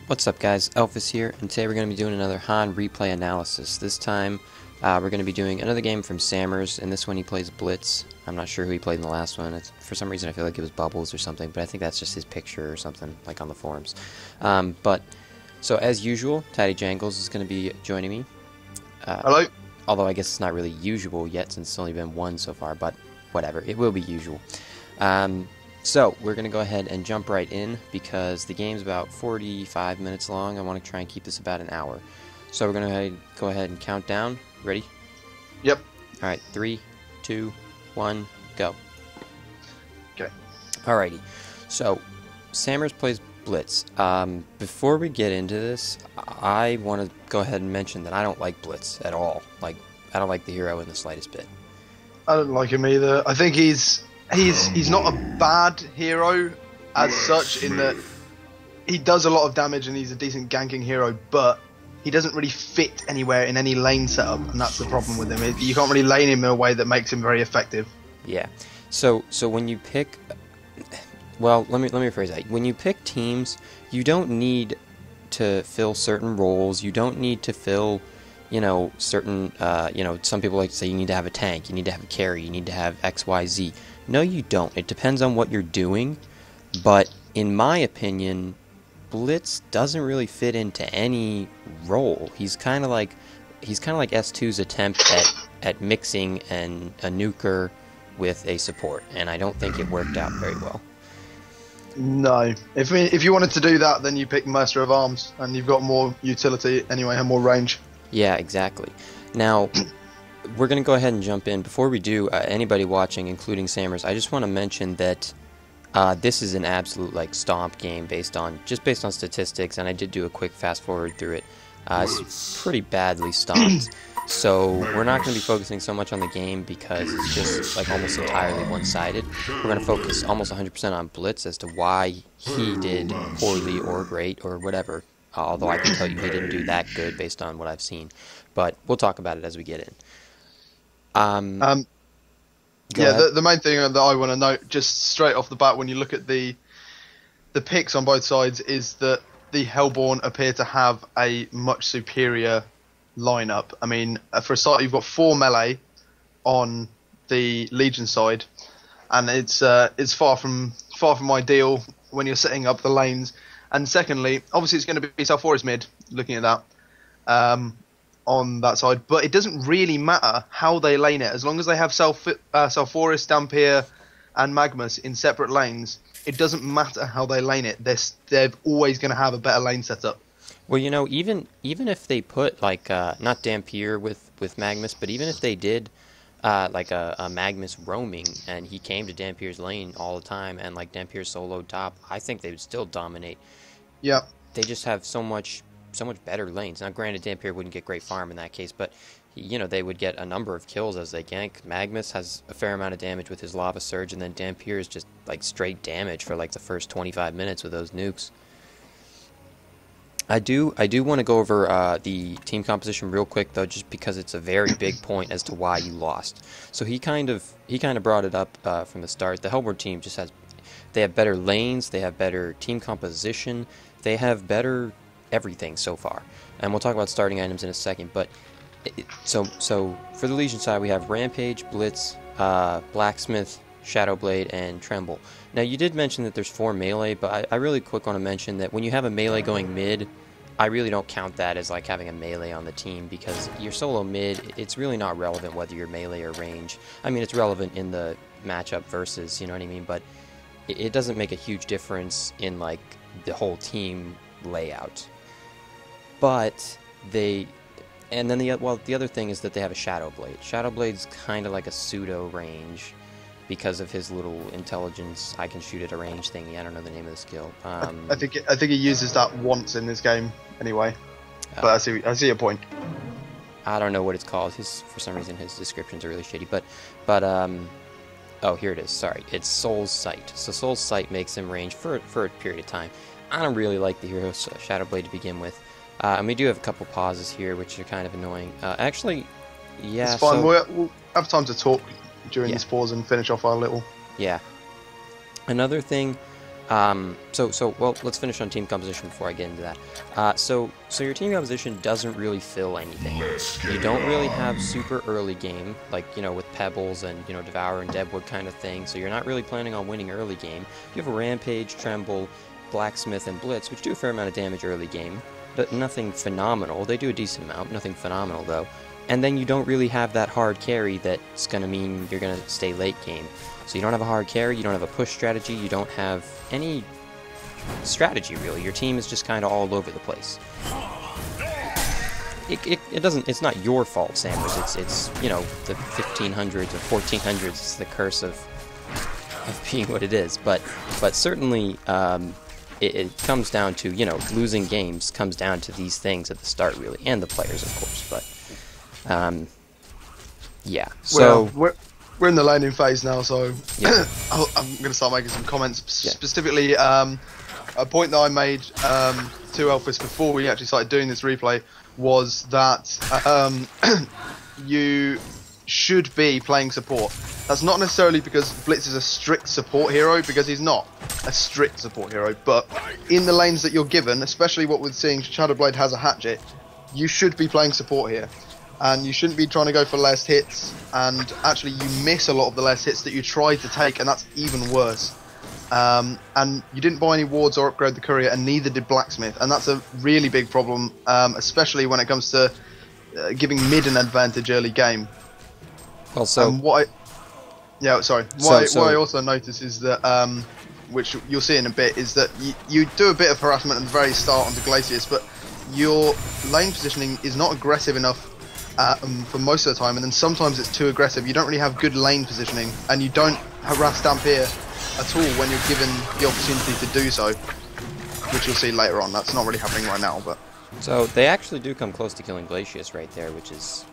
What's up guys, Elfis here, and today we're going to be doing another HoN replay analysis. This time we're going to be doing another game from Sammerrz, and this one he plays Blitz. I'm not sure who he played in the last one. For some reason I feel like it was Bubbles or something, but I think that's just his picture or something, like on the forums. So as usual, Tatty Jangles is going to be joining me. Hello. Although I guess it's not really usual yet since it's only been one so far, but whatever, it will be usual. So, we're going to go ahead and jump right in because the game's about 45 minutes long. I want to try and keep this about an hour. So, we're going to go ahead and count down. Ready? Yep. Alright, 3, 2, 1, go. Okay. Alrighty. So, Sammerrz plays Blitz. Before we get into this, I want to go ahead and mention that I don't like Blitz at all. Like, I don't like the hero in the slightest bit. I don't like him either. I think he's not a bad hero as such in that he does a lot of damage and he's a decent ganking hero, but he doesn't really fit anywhere in any lane setup, and that's the problem with him. You can't really lane him in a way that makes him very effective. Yeah. So when you pick, well, let me rephrase that. When you pick teams, you don't need to fill certain roles. You don't need to fill, certain, some people like to say you need to have a tank, you need to have a carry, you need to have X, Y, Z. No, you don't. It depends on what you're doing, but in my opinion, Blitz doesn't really fit into any role. He's kind of like S2's attempt at mixing a nuker with a support, and I don't think it worked out very well. No. If you wanted to do that, then you pick Master of Arms, and you've got more utility anyway and more range. Yeah, exactly. Now, we're going to go ahead and jump in. Before we do, anybody watching, including Sammerrz, I just want to mention that this is an absolute stomp game based on statistics, and I did do a quick fast forward through it. It's pretty badly stomped. So we're not going to be focusing so much on the game because it's just almost entirely one-sided. We're going to focus almost 100% on Blitz as to why he did poorly or great or whatever. Although I can tell you he didn't do that good based on what I've seen. But we'll talk about it as we get in. The main thing that I want to note just straight off the bat when you look at the picks on both sides is that the Hellborn appear to have a much superior lineup. I mean, for a start, you've got 4 melee on the Legion side, and it's far from ideal when you're setting up the lanes. And secondly, obviously it's going to be Sammerrz mid, looking at that. On that side, but it doesn't really matter how they lane it as long as they have Sammerrz, Dampier, and Magmus in separate lanes. It doesn't matter how they lane it; they're always going to have a better lane setup. Well, even if they put not Dampier with Magmus, but even if they did a Magmus roaming and he came to Dampier's lane all the time and Dampier soloed top, I think they would still dominate. Yeah, they just have so much better lanes. Now, granted, Dampier wouldn't get great farm in that case, but they would get a number of kills as they gank. Magmus has a fair amount of damage with his Lava Surge, and then Dampier is just straight damage for the first 25 minutes with those nukes. I do want to go over the team composition real quick though, just because it's a very big point as to why you lost. So he kind of brought it up from the start. The Hellborn team they have better lanes, they have better team composition, they have better everything so far, and we'll talk about starting items in a second. But so for the Legion side, we have Rampage, Blitz, Blacksmith, Shadowblade, and Tremble. Now, you did mention that there's 4 melee, but I really quick want to mention that when you have a melee going mid, I really don't count that as having a melee on the team, because your solo mid, it's really not relevant whether you're melee or range. I mean, it's relevant in the matchup versus, you know what I mean, but it doesn't make a huge difference in the whole team layout. But and then the other thing is that they have a Shadowblade. Shadowblade's kind of like a pseudo range because of his little intelligence. I can shoot at a range thingy. I don't know the name of the skill. I think he uses that once in this game anyway. But I see your point. I don't know what it's called. For some reason his descriptions are really shitty. But oh, here it is. Sorry, it's Soul's Sight. So Soul's Sight makes him range for a period of time. I don't really like the hero Shadowblade to begin with. And we do have a couple pauses here, which are kind of annoying. Actually, yeah. It's fine. We'll have time to talk during this pause and finish off our little. Yeah. Another thing Well, let's finish on team composition before I get into that. So your team composition doesn't really fill anything. You don't really have super early game, like, you know, with Pebbles and, you know, Devour and Deadwood kind of thing, so you're not really planning on winning early game. You have a Rampage, Tremble, Blacksmith, and Blitz, which do a fair amount of damage early game, but nothing phenomenal. They do a decent amount, nothing phenomenal, though. And then you don't really have that hard carry that's going to mean you're going to stay late game. So you don't have a hard carry, you don't have a push strategy, you don't have any strategy, really. Your team is just kind of all over the place. It's not your fault, Sammerrz. It's you know, the 1500s or 1400s. It's the curse of being what it is. But certainly, it comes down to, you know, losing games comes down to these things at the start, really, and the players, of course. But yeah. So we're in the laning phase now, so yeah. I'm going to start making some comments. Specifically, a point that I made to Elfis before we actually started doing this replay was that you should be playing support. That's not necessarily because Blitz is a strict support hero, because he's not a strict support hero, but in the lanes that you're given, especially what we're seeing, Shadowblade has a hatchet, you should be playing support here. And you shouldn't be trying to go for less hits, and actually you miss a lot of the less hits that you tried to take, and that's even worse. And you didn't buy any wards or upgrade the courier, and neither did Blacksmith, and that's a really big problem, especially when it comes to giving mid an advantage early game. Well, so what I also notice is that, which you'll see in a bit, is that you do a bit of harassment at the very start onto Glacius, but your lane positioning is not aggressive enough for most of the time, and then sometimes it's too aggressive. You don't really have good lane positioning, and you don't harass Dampier at all when you're given the opportunity to do so, which you'll see later on. That's not really happening right now, but so they actually do come close to killing Glacius right there, which is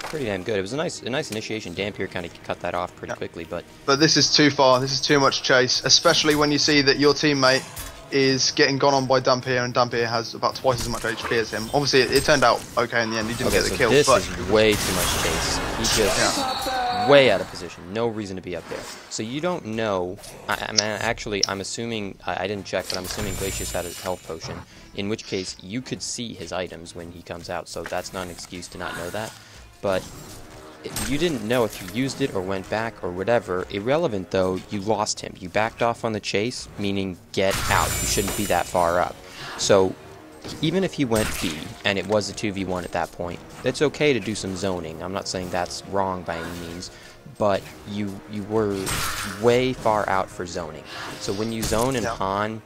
pretty damn good. It was a nice initiation. Dampier kind of cut that off pretty quickly, but this is too far. This is too much chase, especially when you see that your teammate is getting gone on by Dampier, and Dampier has about twice as much HP as him. Obviously, it turned out okay in the end. He didn't get the kill. This but is way too much chase. He just way out of position. No reason to be up there. So you don't know. I'm assuming. I didn't check, but I'm assuming Glacius had his health potion. In which case, you could see his items when he comes out. So that's not an excuse to not know that. But you didn't know if he used it or went back or whatever. Irrelevant, though, you lost him. You backed off on the chase, meaning get out. You shouldn't be that far up. So even if he went B and it was a 2v1 at that point, it's okay to do some zoning. I'm not saying that's wrong by any means, but you were way far out for zoning. So when you zone in HoN,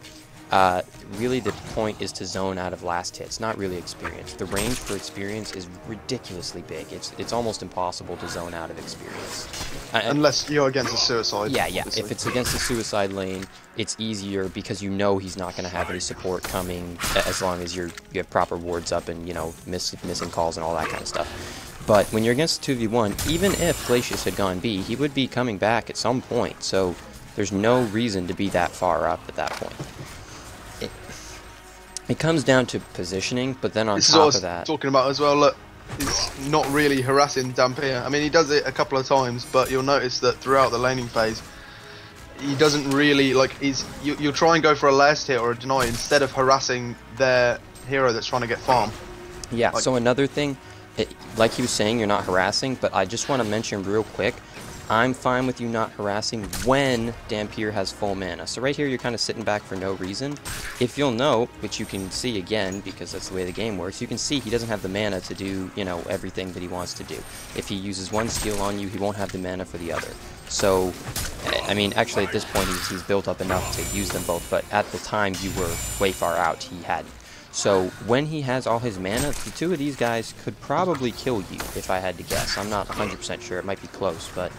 really the point is to zone out of last hits, not really experience. The range for experience is ridiculously big. It's almost impossible to zone out of experience. Unless you're against a suicide. Yeah. Obviously. If it's against a suicide lane, it's easier because you know he's not going to have any support coming as long as you have proper wards up and, you know, missing calls and all that kind of stuff. But when you're against 2v1, even if Glacius had gone B, he would be coming back at some point. So there's no reason to be that far up at that point. It comes down to positioning, but then on top of that... This is what I was talking about as well. Look, he's not really harassing Dampier. I mean, he does it a couple of times, but you'll notice that throughout the laning phase, he doesn't really, like, you'll try and go for a last hit or a deny instead of harassing their hero that's trying to get farm. Yeah, so another thing, like he was saying, you're not harassing, but I just want to mention real quick, I'm fine with you not harassing when Dampier has full mana. So right here, you're kind of sitting back for no reason. If you'll note, which you can see again, because that's the way the game works, you can see he doesn't have the mana to do, you know, everything that he wants to do. If he uses one skill on you, he won't have the mana for the other. So, I mean, actually at this point, he's built up enough to use them both, but at the time you were way far out, he hadn't. So when he has all his mana, the two of these guys could probably kill you, if I had to guess. I'm not 100% sure, it might be close, but...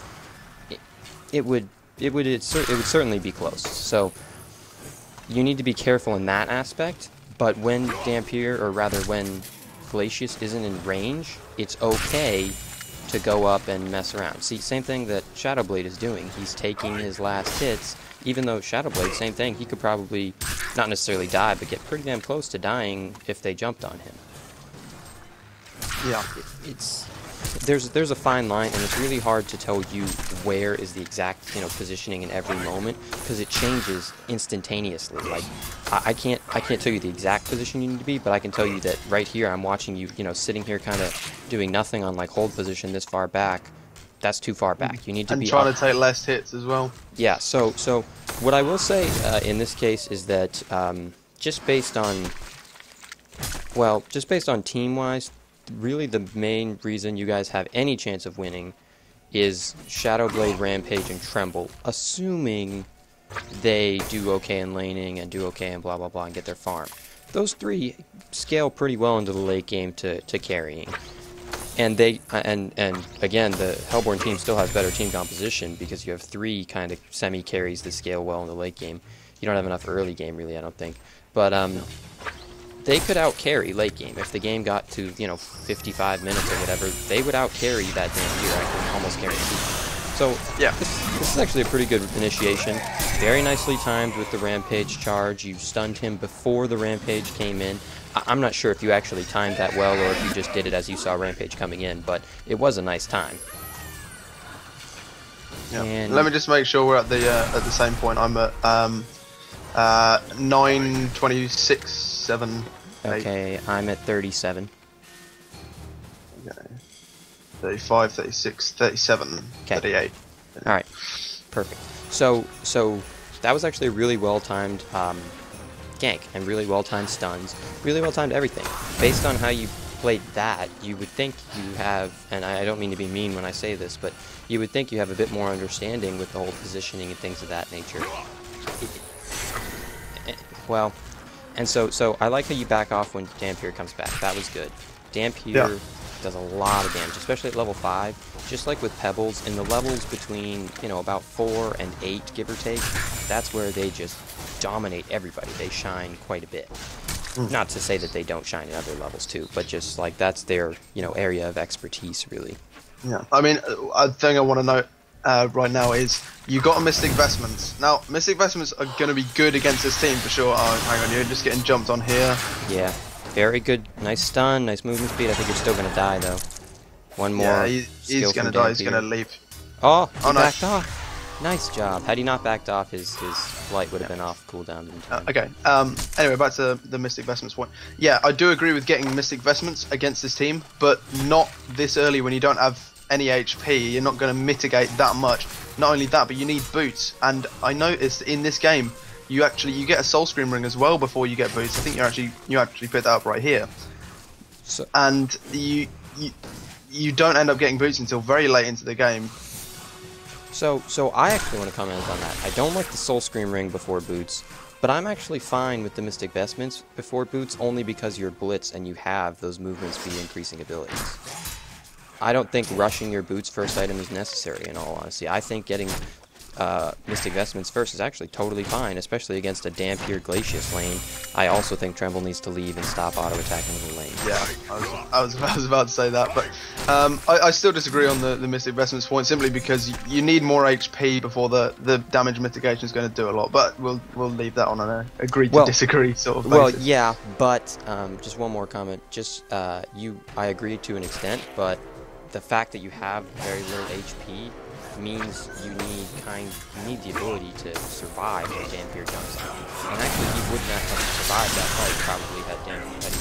It would certainly be close. So you need to be careful in that aspect. But when Dampier, or rather when Glacius isn't in range, it's okay to go up and mess around. See, same thing that Shadowblade is doing. He's taking his last hits. Even though Shadowblade, same thing. He could probably not necessarily die, but get pretty damn close to dying if they jumped on him. Yeah, there's a fine line, and it's really hard to tell you where is the exact positioning in every moment, because it changes instantaneously. Like I can't tell you the exact position you need to be, but I can tell you that right here I'm watching you sitting here kind of doing nothing on like hold position this far back. That's too far back. You need to be trying to take less hits as well. Yeah. So what I will say in this case is that just based on team-wise, really the main reason you guys have any chance of winning is Shadowblade, Rampage, and Tremble, assuming they do okay in laning and do okay in blah blah blah and get their farm. Those three scale pretty well into the late game to carrying. And again, the Hellborn team still has better team composition because you have three kind of semi-carries that scale well in the late game. You don't have enough early game, really, I don't think. But they could out-carry late game. If the game got to 55 minutes or whatever, they would out-carry that damn year. I can almost guarantee. So yeah, this is actually a pretty good initiation. Very nicely timed with the Rampage charge. You stunned him before the Rampage came in. I'm not sure if you actually timed that well or if you just did it as you saw Rampage coming in, but it was a nice time. Yeah. And let me just make sure we're at the same point. I'm at 9, 26, 7, 8. Okay, I'm at 37. Okay. 35, 36, 37, okay. 38. All right, perfect. So that was actually a really well-timed gank and really well-timed stuns, really well-timed everything. Based on how you played that, you would think you have, and I don't mean to be mean when I say this, but you would think you have a bit more understanding with the whole positioning and things of that nature. Well, and so I like how you back off when Dampier comes back. That was good. Dampier does a lot of damage, especially at level 5. Just like with Pebbles, in the levels between, about 4 and 8, give or take, that's where they just dominate everybody. They shine quite a bit. Not to say that they don't shine in other levels too, but just like that's their, area of expertise, really. Yeah, I mean, a thing I want to note right now is you got a Mystic Vestments. Now, Mystic Vestments are going to be good against this team for sure. Oh, hang on, you're just getting jumped on here. Yeah, very good. Nice stun, nice movement speed. I think you're still going to die, though. One more. Yeah, he's going to die. He's going to leave. Oh, he backed off. Nice job. Had he not backed off, his flight would have been off cooldown in time. Okay. Anyway, back to the Mystic Vestments point. Yeah, I do agree with getting Mystic Vestments against this team, but not this early when you don't have any HP. You're not going to mitigate that much. Not only that, but you need boots. And I noticed in this game, you get a Soul Scream ring as well before you get boots. I think you actually put that up right here. So, and you don't end up getting boots until very late into the game. So I actually want to comment on that. I don't like the Soul Scream ring before boots, but I'm actually fine with the Mystic Vestments before boots only because you're Blitz and you have those movement speed increasing abilities. I don't think rushing your boots first item is necessary, in all honesty. I think getting Mystic Vestments first is actually totally fine, especially against a Dampier Glacius lane. I also think Tremble needs to leave and stop auto-attacking the lane. Yeah, I was about to say that, but I still disagree on the Mystic Vestments point, simply because you need more HP before the damage mitigation is going to do a lot, but we'll leave that on an agree to disagree sort of basis. Well, yeah, but just one more comment. I agree to an extent, but the fact that you have very little HP means you need the ability to survive when Dampier jumps out. And actually, he would not have survived that fight probably had he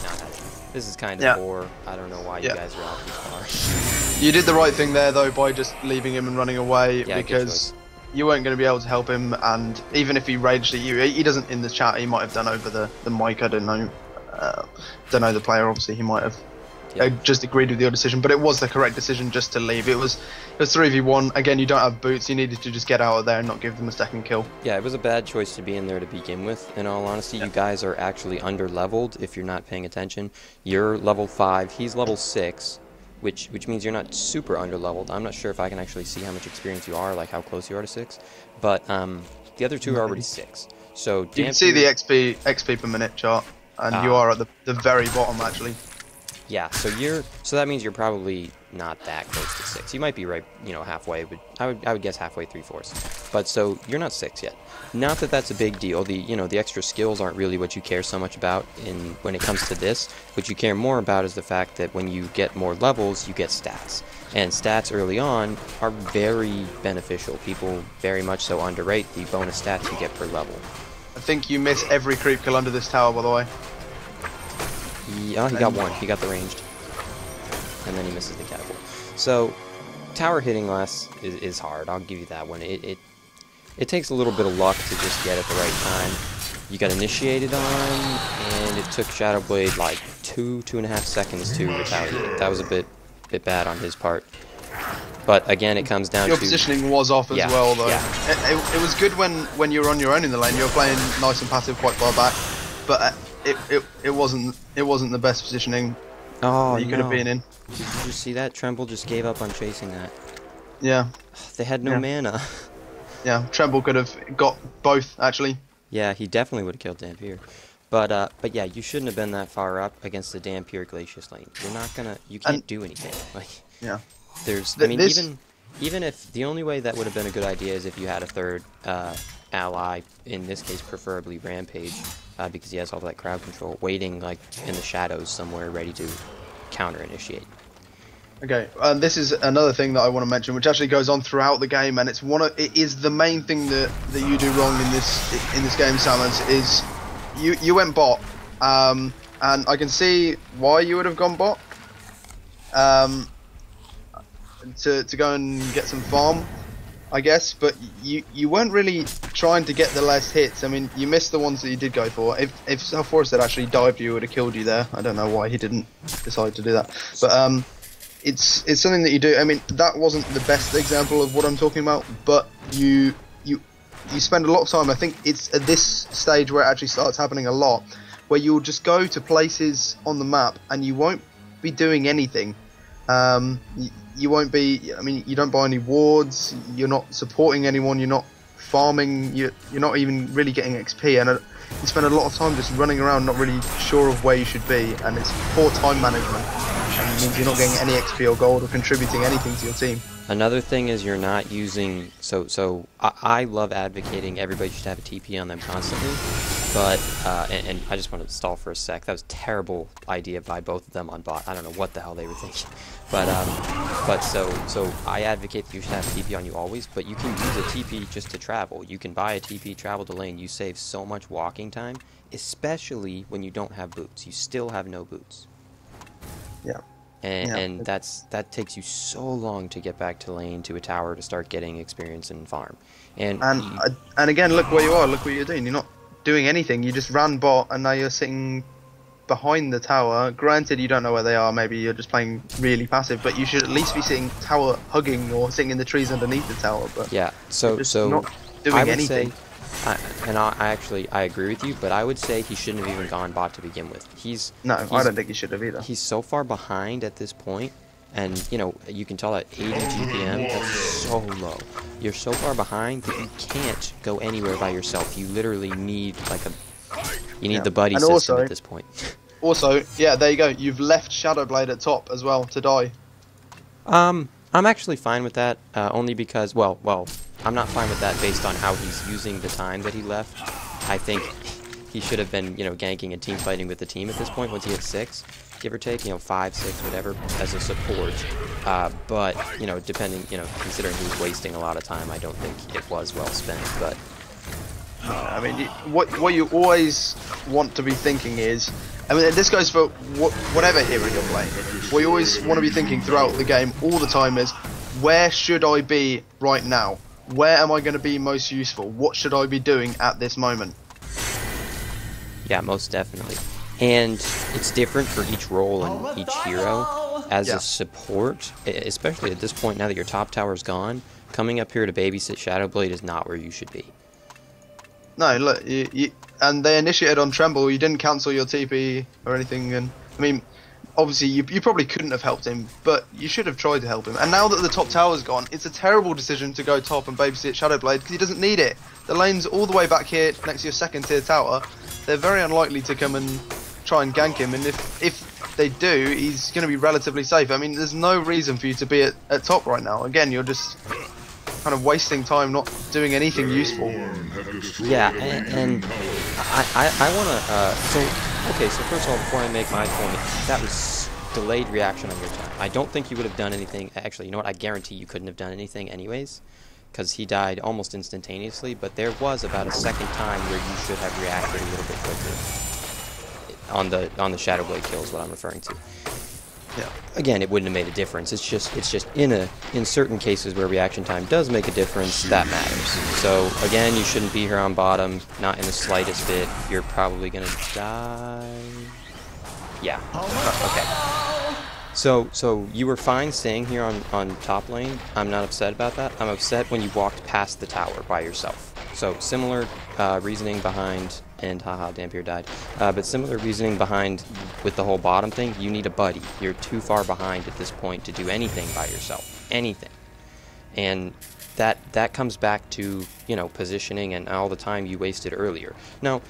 not had it. This is kind of poor. I don't know why you guys are out this far. You did the right thing there, though, by just leaving him and running away, because you weren't going to be able to help him, and even if he raged at you, he doesn't in the chat, he might have done over the mic, I don't know. Don't know the player, obviously, he might have just agreed with your decision, but it was the correct decision just to leave. It was 3v1. Again, you don't have boots. You needed to just get out of there and not give them a second kill. Yeah, it was a bad choice to be in there to begin with. In all honesty, you guys are actually under-leveled if you're not paying attention. You're level 5. He's level 6, which means you're not super under-leveled. I'm not sure if I can actually see how much experience you are, like how close you are to 6. But the other two are already 6. So you can see the XP per minute chart, and you are at the very bottom, actually. Yeah, so that means you're probably not that close to 6. You might be right, halfway, but I would guess halfway, 3/4. But so you're not 6 yet. Not that that's a big deal. The extra skills aren't really what you care so much about when it comes to this. What you care more about is the fact that when you get more levels, you get stats. And stats early on are very beneficial. People very much so underrate the bonus stats you get per level. I think you miss every creep kill under this tower, by the way. He got one. He got the ranged. And then he misses the catapult. So, tower hitting less is hard. I'll give you that one. It takes a little bit of luck to just get at the right time. You got initiated on, and it took Shadowblade like 2.5 seconds to retaliate. That was a bit bad on his part. But again, it comes down to... Your positioning was off as well, though. Yeah. It was good when you were on your own in the lane. You were playing nice and passive quite far back. But it wasn't the best positioning you could have been in. Did you just see that? Tremble just gave up on chasing that. Yeah. They had no mana. Yeah, Tremble could have got both, actually. Yeah, he definitely would have killed Dampier. But yeah, you shouldn't have been that far up against the Dampier Glacius lane. You can't do anything. Yeah. Even if the only way that would have been a good idea is if you had a third ally, in this case preferably Rampage, because he has all that crowd control, waiting like in the shadows somewhere ready to counter initiate. Okay, this is another thing that I want to mention, which actually goes on throughout the game, and it is the main thing that you do wrong in this game, Sammerrz, is you went bot, and I can see why you would have gone bot, to go and get some farm, I guess, but you weren't really trying to get the less hits. I mean, you missed the ones that you did go for. If Sammerrz had actually dived you, would have killed you there. I don't know why he didn't decide to do that, but it's something that you do. I mean, that wasn't the best example of what I'm talking about, but you spend a lot of time. I think it's at this stage where it actually starts happening a lot, where you'll just go to places on the map and you won't be doing anything. You won't be. I mean, you don't buy any wards. You're not supporting anyone. You're not farming. You're not even really getting XP, and you spend a lot of time just running around, not really sure of where you should be, and it's poor time management. And it means you're not getting any XP or gold or contributing anything to your team. Another thing is you're not using... So I love advocating everybody should have a TP on them constantly, but... and I just want to stall for a sec. That was a terrible idea by both of them on bot. I don't know what the hell they were thinking. But so I advocate that you should have a TP on you always, but you can use a TP just to travel. You can buy a TP, travel to lane. You save so much walking time, especially when you don't have boots. You still have no boots. Yeah. And that takes you so long to get back to lane, to a tower, to start getting experience and farm. And again, look where you are. Look what you're doing. You're not doing anything. You just ran bot, and now you're sitting behind the tower. Granted, you don't know where they are. Maybe you're just playing really passive, but you should at least be sitting tower hugging or sitting in the trees underneath the tower. But yeah, so not doing anything. I agree with you, but I would say he shouldn't have even gone bot to begin with. I don't think he should have either. He's so far behind at this point, and you can tell at 80 GPM, that's so low. You're so far behind that you can't go anywhere by yourself. You literally need the buddy system at this point. Also, yeah, there you go. You've left Shadowblade at top as well to die. I'm actually fine with that, only because, well, I'm not fine with that based on how he's using the time that he left. I think he should have been, ganking and team fighting with the team at this point once he hit 6, give or take, 5, 6, whatever, as a support. But, depending, considering he was wasting a lot of time, I don't think it was well spent, but... I mean, what you always want to be thinking is, I mean, this goes for whatever hero you're playing. What you always want to be thinking throughout the game all the time is, where should I be right now? Where am I going to be most useful? What should I be doing at this moment? Yeah, most definitely. And it's different for each role and each hero. As a support, especially at this point now that your top tower's gone, coming up here to babysit Shadowblade is not where you should be. No, look, and they initiated on Tremble. You didn't cancel your TP or anything, and I mean, obviously you probably couldn't have helped him, but you should have tried to help him. And now that the top tower's gone, it's a terrible decision to go top and babysit Shadowblade because he doesn't need it. The lane's all the way back here next to your second tier tower. They're very unlikely to come and try and gank him, and if they do, he's going to be relatively safe. I mean, there's no reason for you to be at top right now. Again, you're just kind of wasting time, not doing anything useful. Yeah, and I want to, okay, so first of all, before I make my point, that was delayed reaction on your time. I don't think you would have done anything, actually, you know what, I guarantee you couldn't have done anything anyways, because he died almost instantaneously, but there was about a second time where you should have reacted a little bit quicker on the Shadow Blade kill is what I'm referring to. Yeah. Again, it wouldn't have made a difference. It's just in certain cases where reaction time does make a difference, that matters. So again, you shouldn't be here on bottom, not in the slightest bit. You're probably gonna die. Yeah. Okay. So you were fine staying here on top lane. I'm not upset about that. I'm upset when you walked past the tower by yourself. So similar reasoning behind, and haha, Dampier died. But similar reasoning behind with the whole bottom thing. You need a buddy. You're too far behind at this point to do anything by yourself. Anything. And that comes back to, you know, positioning and all the time you wasted earlier. Now,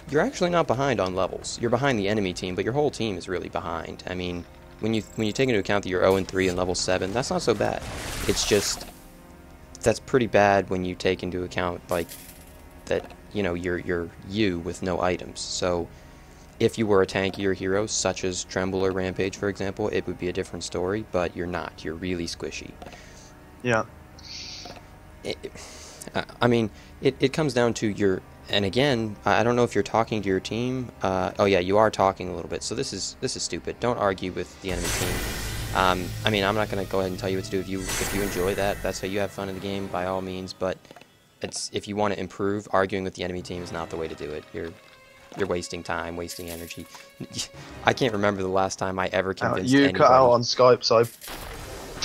you're actually not behind on levels. You're behind the enemy team, but your whole team is really behind. I mean, when you take into account that you're 0-3 and level 7, that's not so bad. It's just that's pretty bad when you take into account like that, you know, you're you with no items. So if you were a tankier hero such as Tremble or Rampage, for example, it would be a different story, but you're not. You're really squishy. Yeah. I mean, it comes down to your, and again, I don't know if you're talking to your team. Oh yeah, you are talking a little bit. So this is stupid. Don't argue with the enemy team. I mean, I'm not going to go ahead and tell you what to do. If you enjoy that, that's how you have fun in the game, by all means. But if you want to improve, arguing with the enemy team is not the way to do it. You're wasting time, wasting energy. I can't remember the last time I ever convinced anybody. You cut out on Skype, so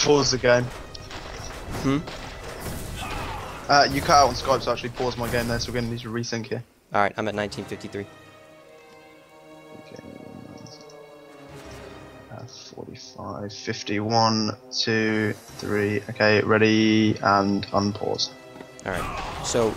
pause the game. You cut out on Skype, so I actually paused my game there, so we're going to need to resync here. Alright, I'm at 1953. Okay. 45, 51, 2, 3. Okay, ready, and unpause. Alright, so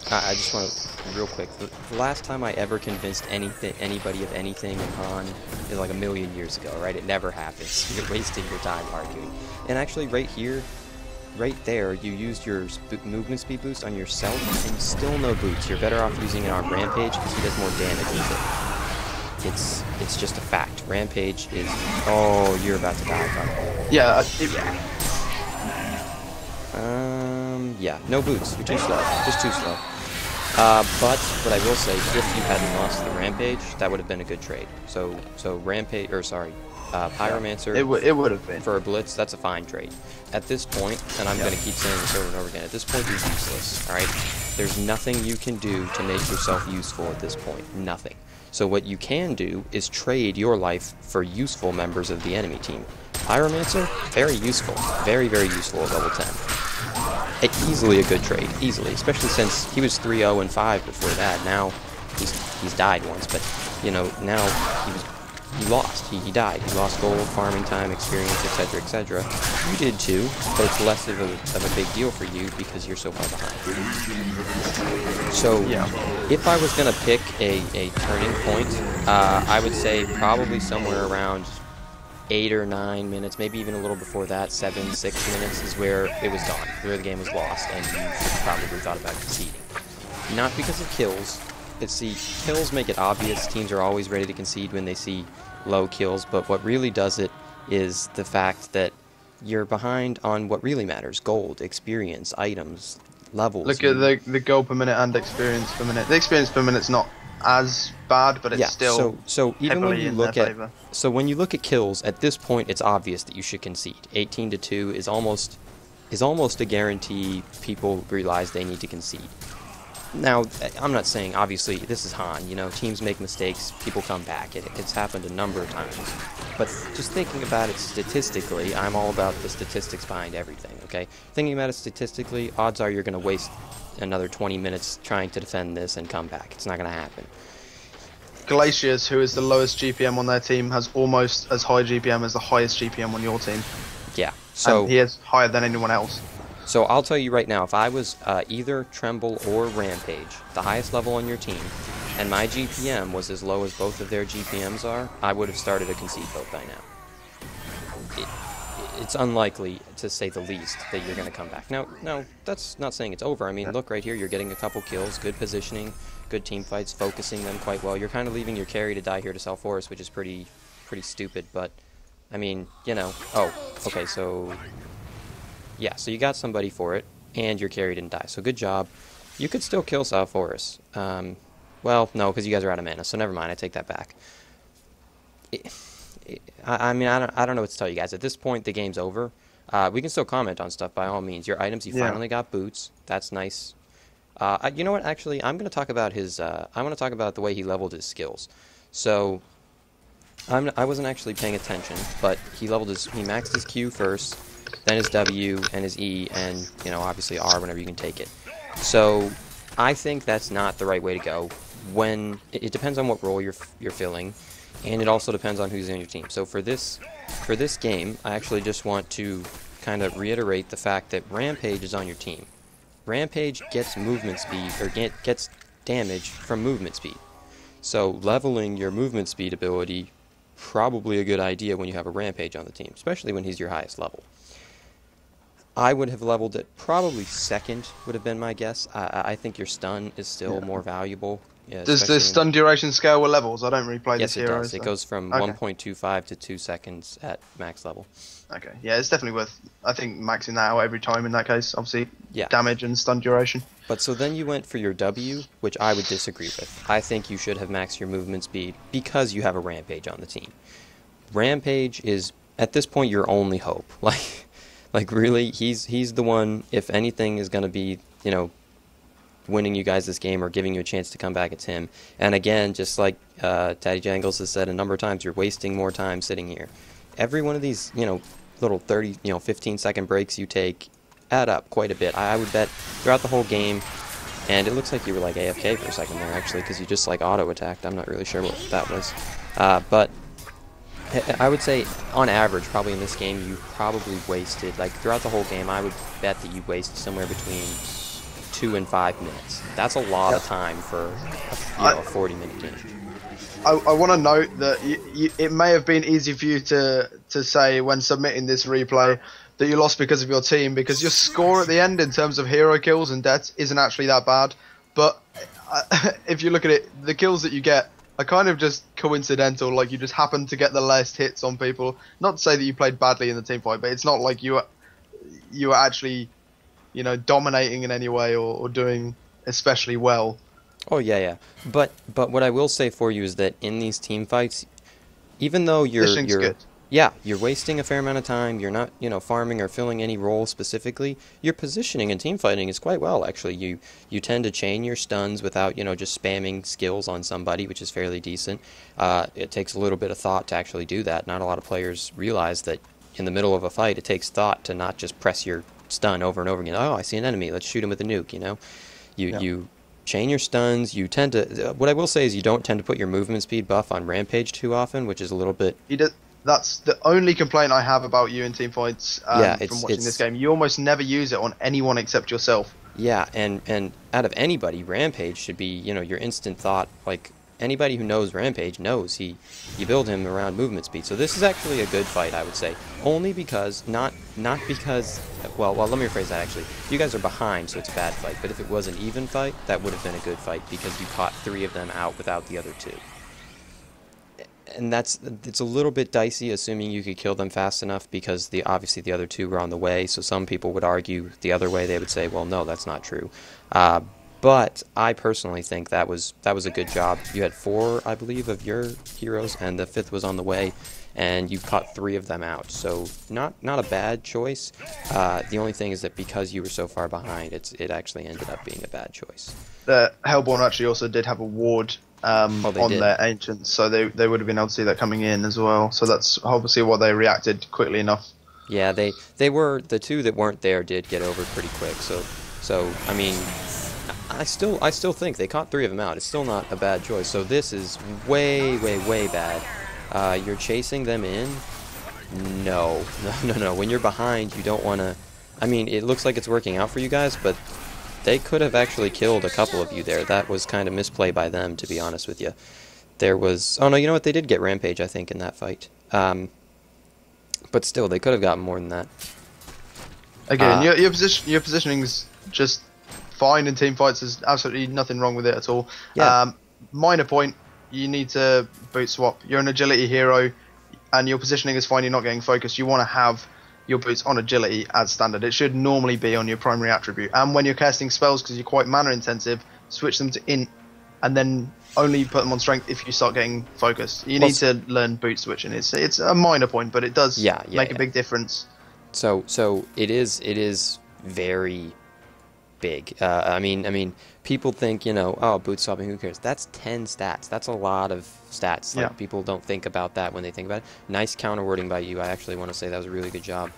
I just want to, real quick, the last time I ever convinced anybody of anything in HoN is like a million years ago, right? It never happens. You're wasting your time arguing. And actually, right here, right there, you used your movement speed boost on yourself, and still no boots. You're better off using it on Rampage because he does more damage with it. It's just a fact. Rampage is... Oh, you're about to die, bro. Yeah. Yeah, no boots. You're too slow. Just too slow. But what I will say, if you hadn't lost the Rampage, that would have been a good trade. So Rampage, or sorry, Pyromancer. It would have been. For a Blitz, that's a fine trade. At this point, and I'm going to keep saying this over and over again, at this point you're useless, alright? There's nothing you can do to make yourself useful at this point. Nothing. So what you can do is trade your life for useful members of the enemy team. Pyromancer, very useful. Very, very useful at level 10. Easily a good trade. Easily. Especially since he was 3-0 and 5 before that. Now, he's died once, but, you know, now he lost. He died. He lost gold, farming time, experience, etc., etc. You did too, but it's less of a big deal for you because you're so far behind. So, yeah. If I was going to pick a turning point, I would say probably somewhere around 8 or 9 minutes, maybe even a little before that, 7, 6 minutes is where it was gone, where the game was lost, and you probably thought about conceding. Not because of kills. Kills make it obvious. Teams are always ready to concede when they see low kills, but what really does it is the fact that you're behind on what really matters: gold, experience, items, levels. Look at the gold per minute and experience per minute. The experience per minute's not as bad, but it's still so even when you look at when you look at kills at this point, it's obvious that you should concede. 18-2 is almost a guarantee. People realize they need to concede. Now, I'm not saying, obviously, this is HoN, you know, teams make mistakes, people come back, it's happened a number of times, but just thinking about it statistically, I'm all about the statistics behind everything, okay? Thinking about it statistically, odds are you're going to waste another 20 minutes trying to defend this and come back. It's not going to happen. Glacius, who is the lowest GPM on their team, has almost as high GPM as the highest GPM on your team. Yeah, so... And he is higher than anyone else. So I'll tell you right now, if I was either Tremble or Rampage, the highest level on your team, and my GPM was as low as both of their GPMs are, I would have started a concede vote by now. It's unlikely, to say the least, that you're going to come back. Now, no, that's not saying it's over. I mean, look right here, you're getting a couple kills, good positioning, good team fights, focusing them quite well. You're kind of leaving your carry to die here to sell forest, which is pretty stupid, but, I mean, you know. Oh, okay, so, yeah, so you got somebody for it, and your carry didn't die, so good job. You could still kill South Forest. Well, no, because you guys are out of mana, so never mind, I take that back. I mean, I don't know what to tell you guys. At this point, the game's over. We can still comment on stuff by all means. Your items, you finally got boots. That's nice. You know what? Actually, I'm going to talk about his. I want to talk about the way he leveled his skills. So, I wasn't actually paying attention, but he maxed his Q first, then his W and his E, and you know, obviously R whenever you can take it. So, I think that's not the right way to go. When it depends on what role you're filling. And it also depends on who's in your team. So for this game, I actually just want to kind of reiterate the fact that Rampage is on your team. Rampage gets movement speed, or gets damage from movement speed. So leveling your movement speed ability, probably a good idea when you have a Rampage on the team, especially when he's your highest level. I would have leveled it probably second, would have been my guess. I think your stun is still more valuable. Yeah, does the stun duration scale with levels? I don't really play this hero. Yes, it does. So. It goes from 1.25 to 2 seconds at max level. Okay, yeah, it's definitely worth, I think, maxing that out every time in that case. Obviously, damage and stun duration. But so then you went for your W, which I would disagree with. I think you should have maxed your movement speed because you have a Rampage on the team. Rampage is, at this point, your only hope. Like really, he's the one, if anything is going to be, you know, winning you guys this game or giving you a chance to come back, it's him. And again, just like Daddy Jangles has said a number of times, you're wasting more time sitting here. Every one of these, you know, little 30, 15-second breaks you take add up quite a bit. I would bet throughout the whole game, and it looks like you were like AFK for a second there actually, because you just like auto-attacked. I'm not really sure what that was. But I would say, on average, probably in this game, you probably wasted, like throughout the whole game, I would bet that you wasted somewhere between 2 and 5 minutes. That's a lot of time for a 40-minute game. I want to note that it may have been easy for you to say when submitting this replay that you lost because of your team, because your score at the end in terms of hero kills and deaths isn't actually that bad. But if you look at it, the kills that you get are kind of just coincidental. Like, you just happen to get the last hits on people. Not to say that you played badly in the team fight, but it's not like you were actually, you know, dominating in any way or doing especially well. Oh yeah. But what I will say for you is that in these team fights, even though you're good. Yeah, you're wasting a fair amount of time, you're not, you know, farming or filling any role specifically, your positioning in team fighting is quite well, actually. You tend to chain your stuns without, you know, just spamming skills on somebody, which is fairly decent. It takes a little bit of thought to actually do that. Not a lot of players realize that in the middle of a fight, it takes thought to not just press your stun over and over again. Oh, I see an enemy, let's shoot him with a nuke, you know? You chain your stuns. You tend to, what I will say is you don't tend to put your movement speed buff on Rampage too often, which is a little bit... That's the only complaint I have about you in team fights from watching this game. You almost never use it on anyone except yourself. Yeah, and out of anybody, Rampage should be, you know, your instant thought. Like, anybody who knows Rampage knows you build him around movement speed. So this is actually a good fight, I would say. Only because, not because, well, let me rephrase that actually. You guys are behind, so it's a bad fight. But if it was an even fight, that would have been a good fight because you caught 3 of them out without the other 2. And it's a little bit dicey, assuming you could kill them fast enough, because obviously the other 2 were on the way. So some people would argue the other way. They would say, well, no, that's not true. But I personally think that was a good job. You had 4, I believe, of your heroes, and the 5th was on the way, and you caught 3 of them out. So not a bad choice. The only thing is that because you were so far behind, it actually ended up being a bad choice. The Hellborn actually also did have a ward on their ancients, so they would have been able to see that coming in as well. So that's obviously why they reacted quickly enough. Yeah, they were, the 2 that weren't there did get over pretty quick. So I mean, I still think they caught 3 of them out. It's still not a bad choice. So this is way bad. You're chasing them in. No. When you're behind, you don't want to. I mean, it looks like it's working out for you guys, but they could have actually killed a couple of you there. That was kind of misplay by them, to be honest with you. There was... Oh, no, you know what? They did get Rampage, I think, in that fight. But still, they could have gotten more than that. Again, your positioning's just fine in team fights. There's absolutely nothing wrong with it at all. Yeah. Minor point, you need to boot swap. You're an agility hero, and your positioning is fine. You're not getting focused. You want to have your boots on agility as standard. It should normally be on your primary attribute. And when you're casting spells, because you're quite mana intensive, switch them to int, and then only put them on strength if you start getting focused. You need to learn boot switching. It's a minor point, but it does make a big difference. So it is very big. I mean, people think, oh, boot swapping, who cares? That's 10 stats. That's a lot of stats. Like, people don't think about that when they think about it. Nice counter wording by you. I actually want to say that was a really good job.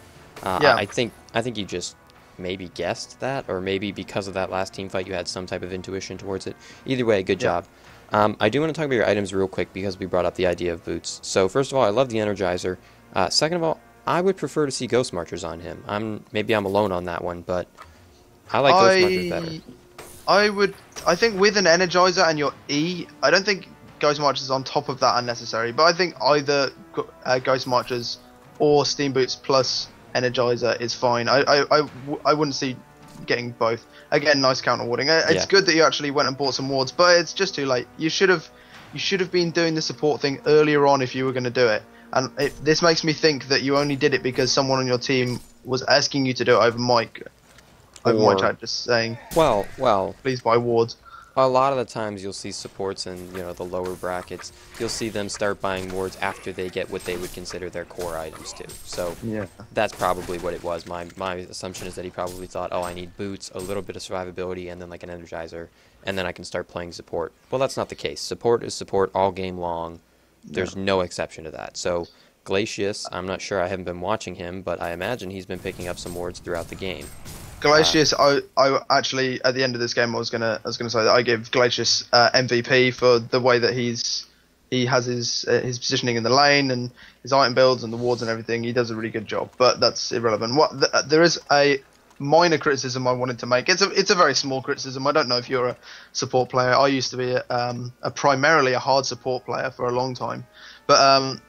I think you just maybe guessed that, or maybe because of that last team fight you had some type of intuition towards it. Either way, good job. I do want to talk about your items real quick because we brought up the idea of boots. So first of all, I love the Energizer. Second of all, I would prefer to see Ghost Marchers on him. Maybe I'm alone on that one, but I like Ghost Marchers better. I think with an Energizer and your E, I don't think Ghost Marchers on top of that are necessary, but I think either Ghost Marchers or Steam Boots plus Energizer is fine. I wouldn't see getting both. Again, nice counter warding. It's good that you actually went and bought some wards, but it's just too late. You should have been doing the support thing earlier on if you were going to do it. And this makes me think that you only did it because someone on your team was asking you to do it over mic. Over my chat, just saying. Well. Please buy wards. A lot of the times you'll see supports in the lower brackets. You'll see them start buying wards after they get what they would consider their core items too. So that's probably what it was. My assumption is that he probably thought, oh, I need boots, a little bit of survivability, and then like an Energizer, and then I can start playing support. Well, that's not the case. Support is support all game long. There's no exception to that. So Glacius, I'm not sure. I haven't been watching him, but I imagine he's been picking up some wards throughout the game. Glacius, I actually at the end of this game I was gonna say that I give Glacius MVP for the way that he has his positioning in the lane and his item builds and the wards and everything. He does a really good job, but that's irrelevant. There is a minor criticism I wanted to make. It's a very small criticism. I don't know if you're a support player. I used to be primarily a hard support player for a long time, but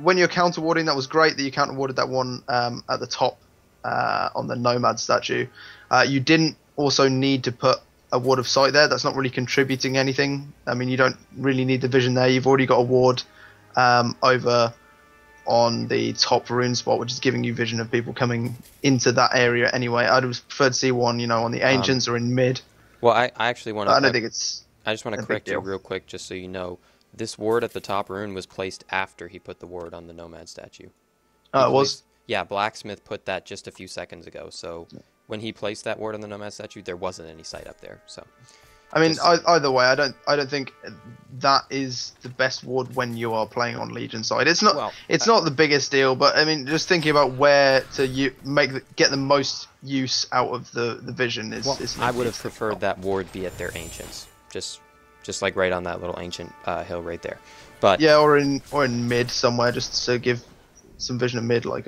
when you're counter warding, that was great that you counter warded that one at the top. On the Nomad statue, you didn't also need to put a ward of sight there. That's not really contributing anything. I mean, you don't really need the vision there. You've already got a ward over on the top rune spot, which is giving you vision of people coming into that area anyway. I'd have preferred to see one, on the Ancients or in mid. Well, I actually want to... I don't think it's... I just want to correct you real quick, just so you know. This ward at the top rune was placed after he put the ward on the Nomad statue. Oh, it was? Yeah, Blacksmith put that just a few seconds ago. So when he placed that ward on the Nomad statue, there wasn't any sight up there. So, I mean, either way, I don't think that is the best ward when you are playing on Legion side. It's not. Well, it's not the biggest deal, but I mean, just thinking about where to get the most use out of the vision is. I would have preferred that ward be at their Ancients, just like right on that little Ancient hill right there. But yeah, or in mid somewhere, just to give some vision of mid, like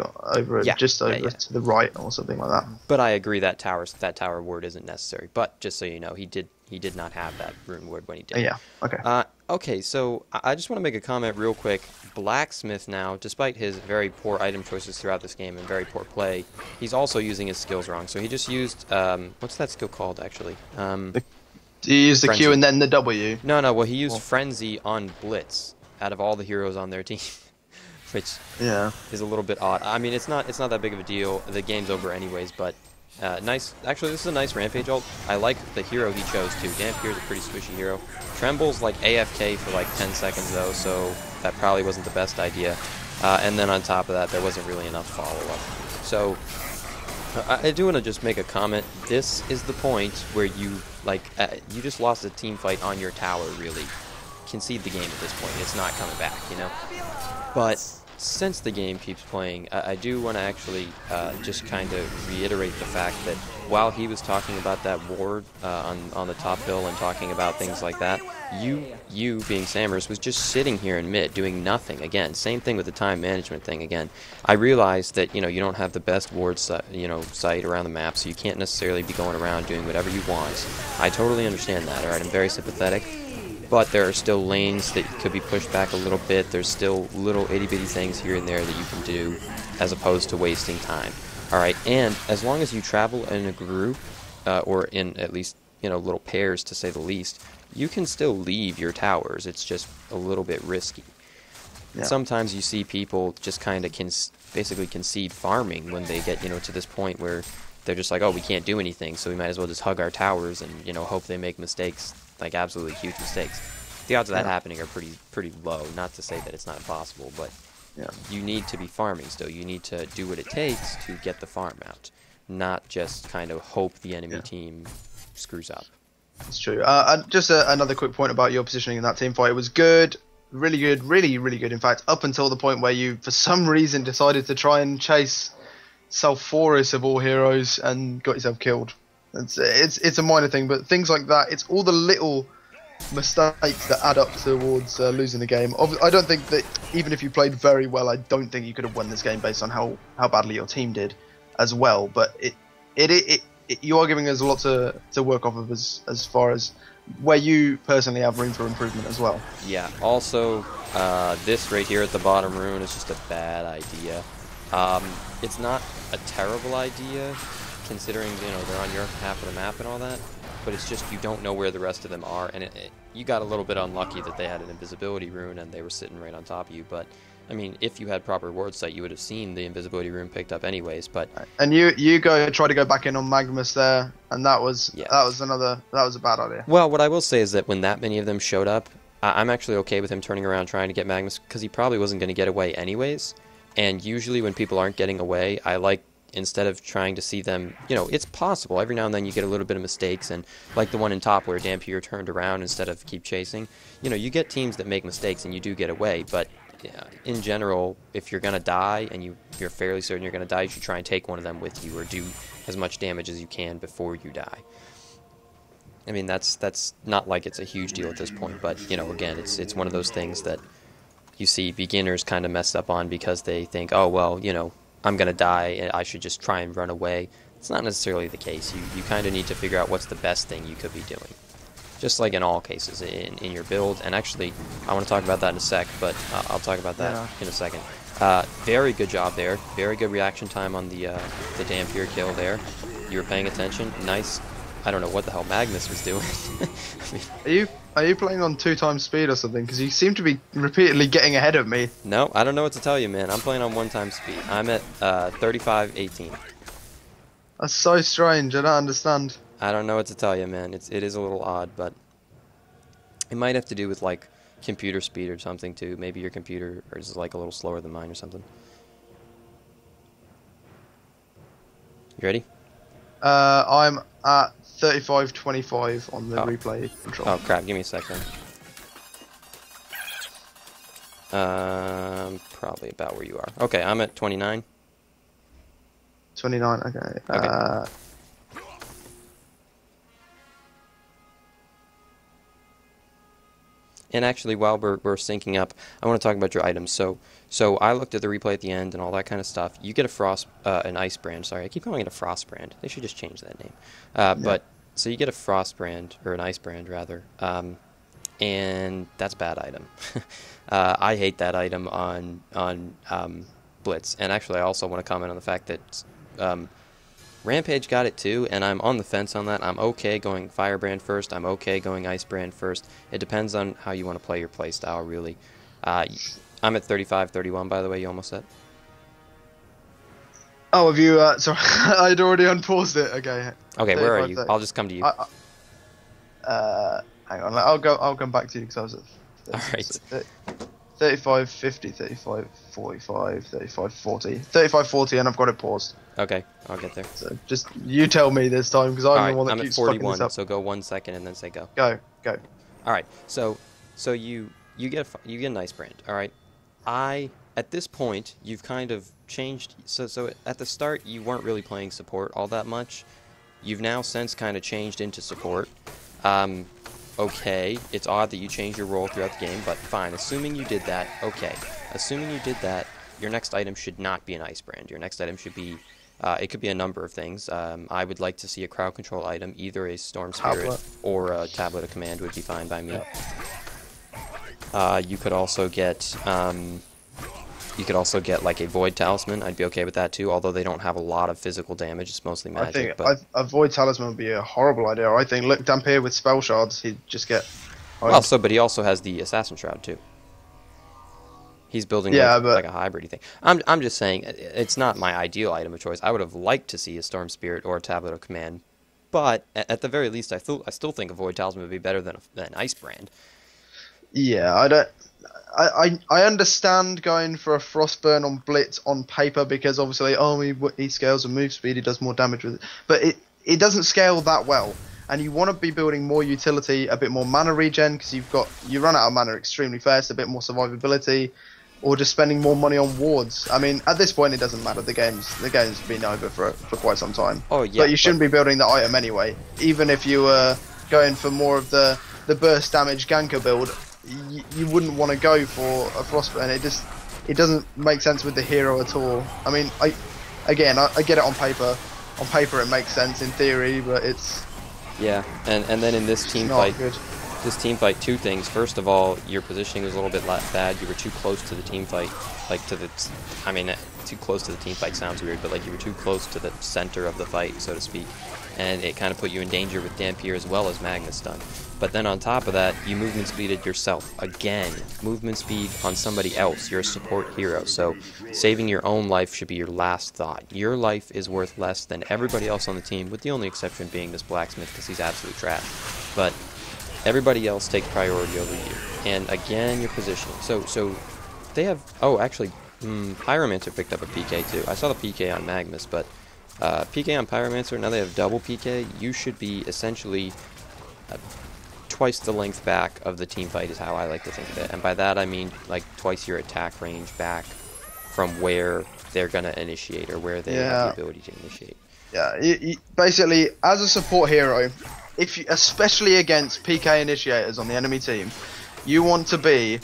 just over to the right or something like that. But I agree that tower ward isn't necessary. But just so you know, he did not have that rune ward when he did. Yeah. Okay. Okay. So I just want to make a comment real quick. Blacksmith now, despite his very poor item choices throughout this game and very poor play, he's also using his skills wrong. So he just used what's that skill called actually? Do you use the Q and then the W? No. Well, he used Frenzy on Blitz out of all the heroes on their team. Which is a little bit odd. I mean, it's not that big of a deal. The game's over anyways, but nice. Actually, this is a nice Rampage ult. I like the hero he chose too. Dampier's a pretty squishy hero. Tremble's like AFK for like 10 seconds though, so that probably wasn't the best idea. And then on top of that, there wasn't really enough follow-up. So I do want to just make a comment. This is the point where you you just lost a team fight on your tower. Really, concede the game at this point. It's not coming back, But since the game keeps playing, I do want to actually just kind of reiterate the fact that while he was talking about that ward on the top hill and talking about things like that, you being Sammerrz was just sitting here in mid doing nothing. Again, same thing with the time management thing. Again, I realized that you don't have the best ward site around the map, so you can't necessarily be going around doing whatever you want. I totally understand that. All right, I'm very sympathetic. But there are still lanes that could be pushed back a little bit. There's still little itty-bitty things here and there that you can do as opposed to wasting time. All right, and as long as you travel in a group or in at least little pairs to say the least, you can still leave your towers. It's just a little bit risky. Yeah. Sometimes you see people just kind of basically concede farming when they get to this point where they're just like, oh, we can't do anything, so we might as well just hug our towers and hope they make mistakes, like absolutely huge mistakes. The odds of that happening are pretty low. Not to say that it's not impossible, but you need to be farming still. You need to do what it takes to get the farm out, not just kind of hope the enemy team screws up. That's true. Just another quick point about your positioning in that team fight. It was good, really good, really, really good. In fact, up until the point where you, for some reason, decided to try and chase Salforus of all heroes and got yourself killed. It's a minor thing, but things like that, it's all the little mistakes that add up towards losing the game. I don't think that even if you played very well, I don't think you could have won this game based on how badly your team did as well. But you are giving us a lot to work off of as far as where you personally have room for improvement as well. Yeah. Also, this right here at the bottom rune is just a bad idea. It's not a terrible idea considering they're on your half of the map and all that, but it's just you don't know where the rest of them are, and you got a little bit unlucky that they had an invisibility rune and they were sitting right on top of you. But I mean, if you had proper ward sight, you would have seen the invisibility rune picked up anyways. But and you try to go back in on Magnus there, and that was a bad idea. Well, what I will say is that when that many of them showed up, I'm actually okay with him turning around trying to get Magnus because he probably wasn't going to get away anyways. And usually when people aren't getting away, I like, instead of trying to see them, it's possible. Every now and then you get a little bit of mistakes, and like the one in top where Dampier turned around instead of keep chasing. You get teams that make mistakes and you do get away, but in general, if you're going to die and you're fairly certain you're going to die, you should try and take one of them with you or do as much damage as you can before you die. I mean, that's not like it's a huge deal at this point, but, again, it's one of those things that you see beginners kind of messed up on because they think, oh, well, I'm going to die and I should just try and run away. It's not necessarily the case. You kind of need to figure out what's the best thing you could be doing. Just like in all cases, in your build. And actually, I want to talk about that in a sec, but I'll talk about that in a second. Very good job there. Very good reaction time on the Dampier kill there. You were paying attention. Nice. I don't know what the hell Magnus was doing. I mean, Are you playing on 2x speed or something? Because you seem to be repeatedly getting ahead of me. No, I don't know what to tell you, man. I'm playing on 1x speed. I'm at 35:18. That's so strange. I don't understand. I don't know what to tell you, man. It is a little odd, but it might have to do with like computer speed or something too. Maybe your computer is like a little slower than mine or something. You ready? I'm at 35:25 on the replay control. Oh crap, give me a second. Probably about where you are. Okay, I'm at 29. 29, okay. And actually, while we're syncing up, I want to talk about your items. So I looked at the replay at the end and all that kind of stuff. You get an ice brand. Sorry, I keep calling it a frost brand. They should just change that name. But so you get a frost brand, or an ice brand rather, and that's a bad item. I hate that item on Blitz. And actually, I also want to comment on the fact that Rampage got it too, and I'm on the fence on that. I'm okay going Firebrand first. I'm okay going Icebrand first. It depends on how you want to play your playstyle, really. I'm at 35-31, by the way. You almost said. Oh, have you? Sorry, I'd already unpaused it. Okay. Okay, where are you? I'll just come to you. Hang on. I'll come back to you because I was at. All right. 35, 50, 35, 45, 35, 40. 35, 40, and I've got it paused. Okay, I'll get there. So just you tell me this time because I'm the one that keeps fucking this up. So go 1 second and then say go. Go. All right. So you get an ice brand. All right. At this point you've kind of changed. So at the start you weren't really playing support all that much. You've now since kind of changed into support. Okay, it's odd that you changed your role throughout the game, but fine. Assuming you did that, okay. Assuming you did that, your next item should not be an Ice Brand. Your next item should be, it could be a number of things. I would like to see a crowd control item, either a Storm Spirit or a Tablet of Command would be fine by me. You could also get, like a Void Talisman. I'd be okay with that too, although they don't have a lot of physical damage. It's mostly magic. I think a Void Talisman would be a horrible idea. I think, look, Dampier with Spell Shards, he'd just get... but he also has the Assassin Shroud too. He's building like a hybrid thing. I'm just saying, it's not my ideal item of choice. I would have liked to see a Storm Spirit or a Tablet of Command, but at the very least, I still think a Void Talisman would be better than an Ice Brand. Yeah, I understand going for a Frostburn on Blitz on paper because obviously, he scales with move speed, he does more damage with it, but it doesn't scale that well. And you want to be building more utility, a bit more mana regen because you run out of mana extremely fast, a bit more survivability, or just spending more money on wards. I mean, at this point, it doesn't matter. The game's been over for quite some time. Oh yeah, but you shouldn't be building the item anyway. Even if you were going for more of the burst damage ganker build, you wouldn't want to go for a Frostburn. It doesn't make sense with the hero at all. I mean, I get it on paper. On paper, it makes sense in theory, but it's... Yeah, and then in this team fight... Two things. First of all, your positioning was a little bit bad. You were too close to the team fight, too close to the team fight sounds weird, but like you were too close to the center of the fight, so to speak, and it kind of put you in danger with Dampier as well as Magnus Stun. But then on top of that, you movement speeded yourself again. Movement speed on somebody else. You're a support hero, so saving your own life should be your last thought. Your life is worth less than everybody else on the team, with the only exception being this blacksmith because he's absolute trash. But everybody else takes priority over you. And again, your positioning. So they have... Oh, actually, Pyromancer picked up a PK too. I saw the PK on Magnus, but PK on Pyromancer, now they have double PK. You should be essentially twice the length back of the team fight is how I like to think of it. And by that I mean like twice your attack range back from where they're going to initiate or where they have the ability to initiate. Yeah, you, basically, as a support hero... especially against PK initiators on the enemy team, you want to be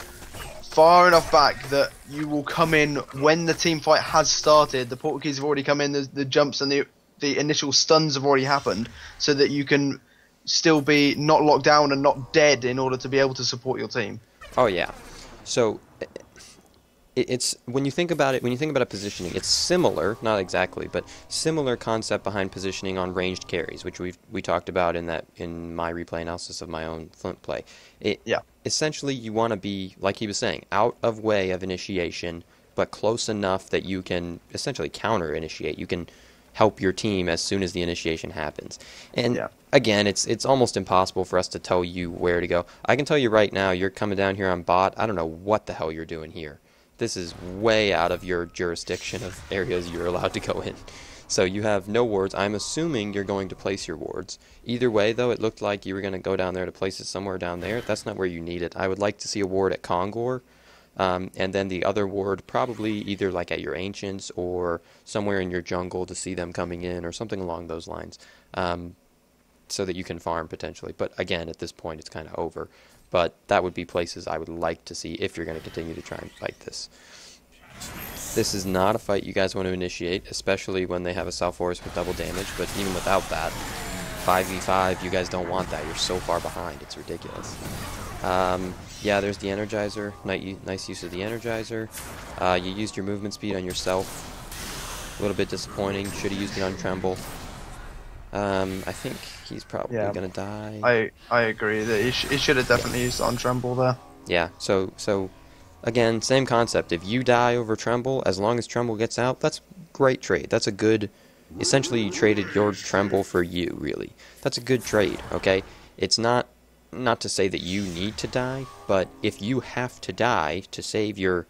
far enough back that you will come in when the team fight has started. The Portuguese have already come in, the jumps and the initial stuns have already happened, so that you can still be not locked down and not dead in order to be able to support your team. Oh yeah, so it's when you think about it, positioning, it's similar, not exactly, but similar concept behind positioning on ranged carries, which we talked about in my replay analysis of my own Flint play. Essentially, you want to be, like he was saying, out of way of initiation, but close enough that you can essentially counter initiate. You can help your team as soon as the initiation happens. And again, it's almost impossible for us to tell you where to go. I can tell you right now, you're coming down here on bot. I don't know what the hell you're doing here. This is way out of your jurisdiction of areas you're allowed to go in. So you have no wards. I'm assuming you're going to place your wards. Either way, though, it looked like you were going to go down there to place it somewhere down there. That's not where you need it. I would like to see a ward at Kongor, and then the other ward probably either like at your Ancients or somewhere in your jungle to see them coming in or something along those lines, so that you can farm potentially. But again, at this point, it's kind of over. But that would be places I would like to see if you're going to continue to try and fight this. This is not a fight you guys want to initiate, especially when they have a South Forest with double damage, but even without that, 5v5, you guys don't want that. You're so far behind. It's ridiculous. Yeah, there's the Energizer. Nice use of the Energizer. You used your movement speed on yourself. A little bit disappointing. Should have used it on Tremble. I think he's probably going to die. I agree that he should have definitely used it on Tremble there. Yeah, so again, same concept. If you die over Tremble, as long as Tremble gets out, that's great trade. That's a good... Essentially, you traded your Tremble for you, really. That's a good trade, okay? It's not to say that you need to die, but if you have to die to save your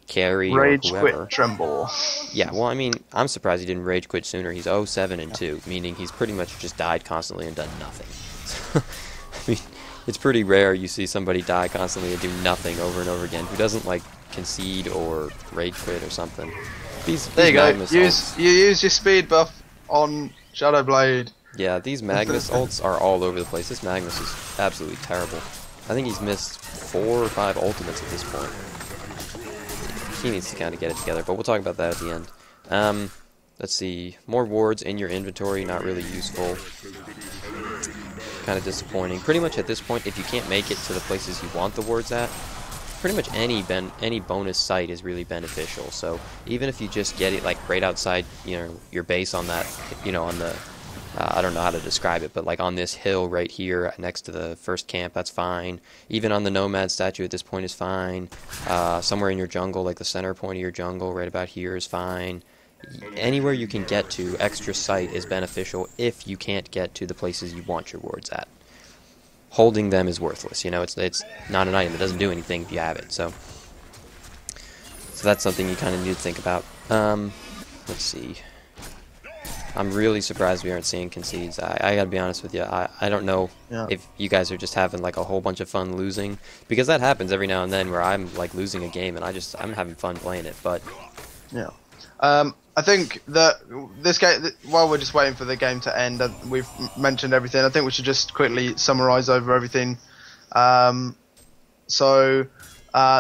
carry Rage or whoever... quit Tremble. Yeah, well, I mean, I'm surprised he didn't rage quit sooner. He's 0-7-2, meaning he's pretty much just died constantly and done nothing. I mean, it's pretty rare you see somebody die constantly and do nothing over and over again who doesn't, like, concede or rage quit or something. There you go. You use your speed buff on Shadowblade. Yeah, these Magnus ults are all over the place. This Magnus is absolutely terrible. I think he's missed 4 or 5 ultimates at this point. He needs to kind of get it together, but we'll talk about that at the end. Let's see. More wards in your inventory, not really useful. Kind of disappointing. Pretty much at this point, if you can't make it to the places you want the wards at, pretty much any bonus site is really beneficial. So even if you just get it like right outside, your base on that, on the I don't know how to describe it, but like on this hill right here next to the first camp, that's fine. Even on the Nomad statue at this point is fine. Somewhere in your jungle, like the center point of your jungle right about here is fine. Anywhere you can get to, extra sight is beneficial if you can't get to the places you want your wards at. Holding them is worthless, it's not an item, it doesn't do anything if you have it, so that's something you kind of need to think about. Let's see. I'm really surprised we aren't seeing concedes. I gotta be honest with you. I don't know if you guys are just having like a whole bunch of fun losing, because that happens every now and then where I'm like losing a game and I'm having fun playing it. But yeah, I think that this game, while we're just waiting for the game to end, we've mentioned everything. I think we should just quickly summarize over everything. So